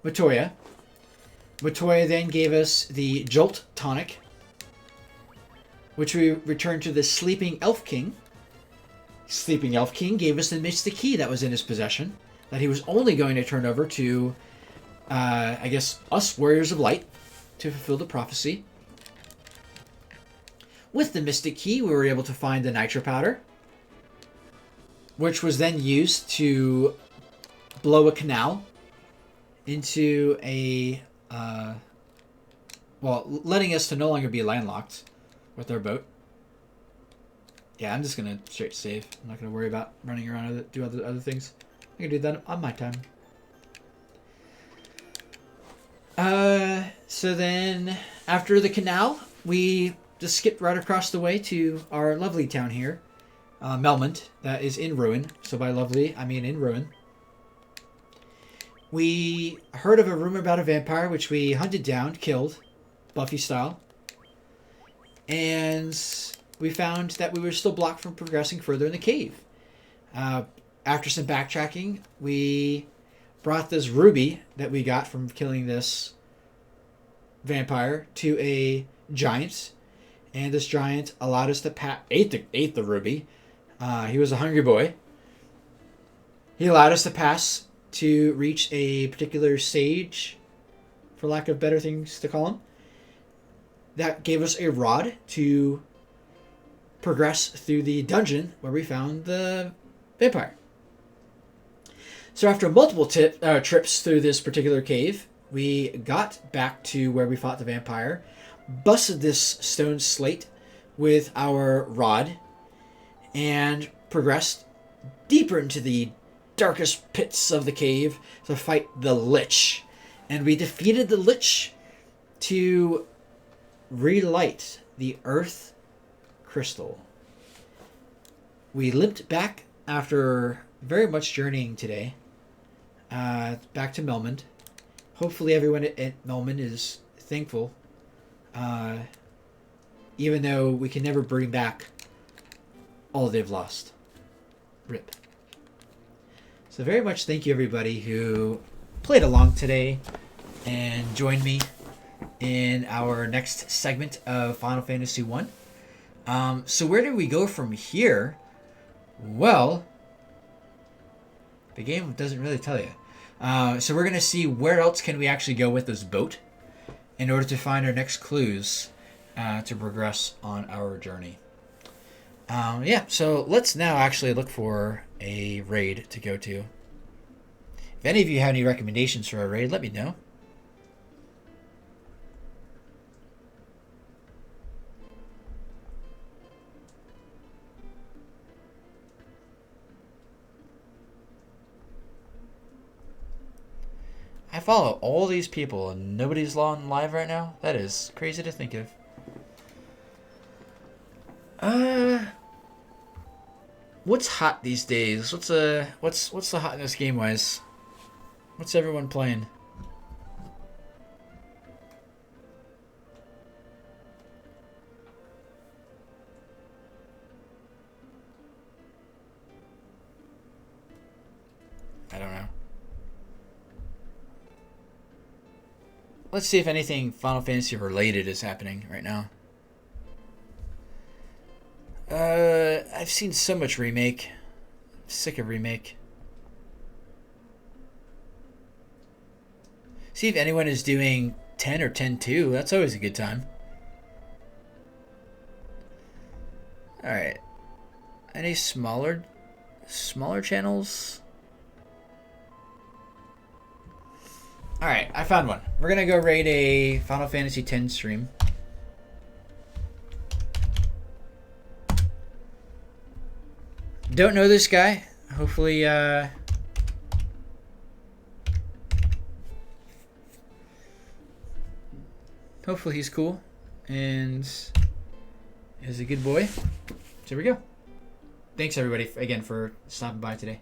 Matoya. Matoya then gave us the Jolt Tonic, which we returned to the Sleeping Elf King. Sleeping Elf King gave us the Mystic Key that was in his possession, that he was only going to turn over to, I guess, us Warriors of Light to fulfill the prophecy. With the Mystic Key, we were able to find the Nitro Powder, which was then used to blow a canal into a... letting us to no longer be landlocked with our boat. Yeah, I'm just gonna straight save. I'm not gonna worry about running around and do other things. I can do that on my time. So then after the canal, we just skipped right across the way to our lovely town here, Melmond, that is in ruin. So by lovely, I mean in ruin. We heard of a rumor about a vampire, which we hunted down, killed, Buffy style. And we found that we were still blocked from progressing further in the cave. After some backtracking, we brought this ruby that we got from killing this vampire to a giant. And this giant allowed us to ate the ruby. He was a hungry boy. He allowed us to pass to reach a particular sage, for lack of better things to call him. That gave us a rod to progress through the dungeon where we found the vampire. So after multiple trips through this particular cave, we got back to where we fought the vampire, busted this stone slate with our rod, and progressed deeper into the darkest pits of the cave to fight the Lich. And we defeated the Lich to relight the Earth Crystal. We limped back after very much journeying today, back to Melmond. Hopefully everyone at Melmond is thankful, even though we can never bring back all they've lost. RIP. So very much thank you everybody who played along today and joined me in our next segment of Final Fantasy 1. So where do we go from here? Well, the game doesn't really tell you. So we're going to see where else can we actually go with this boat in order to find our next clues to progress on our journey. So let's now actually look for a raid to go to. If any of you have any recommendations for a raid, let me know. I follow all these people and nobody's on live right now? That is crazy to think of. What's hot these days? What's the hotness game wise? What's everyone playing? I don't know. Let's see if anything Final Fantasy related is happening right now. I've seen so much remake. I'm sick of remake. See if anyone is doing 10 or 10-2. That's always a good time. Alright. Any smaller channels? Alright, I found one. We're gonna go raid a Final Fantasy X stream. Don't know this guy. Hopefully, hopefully he's cool and is a good boy. So here we go. Thanks everybody again for stopping by today.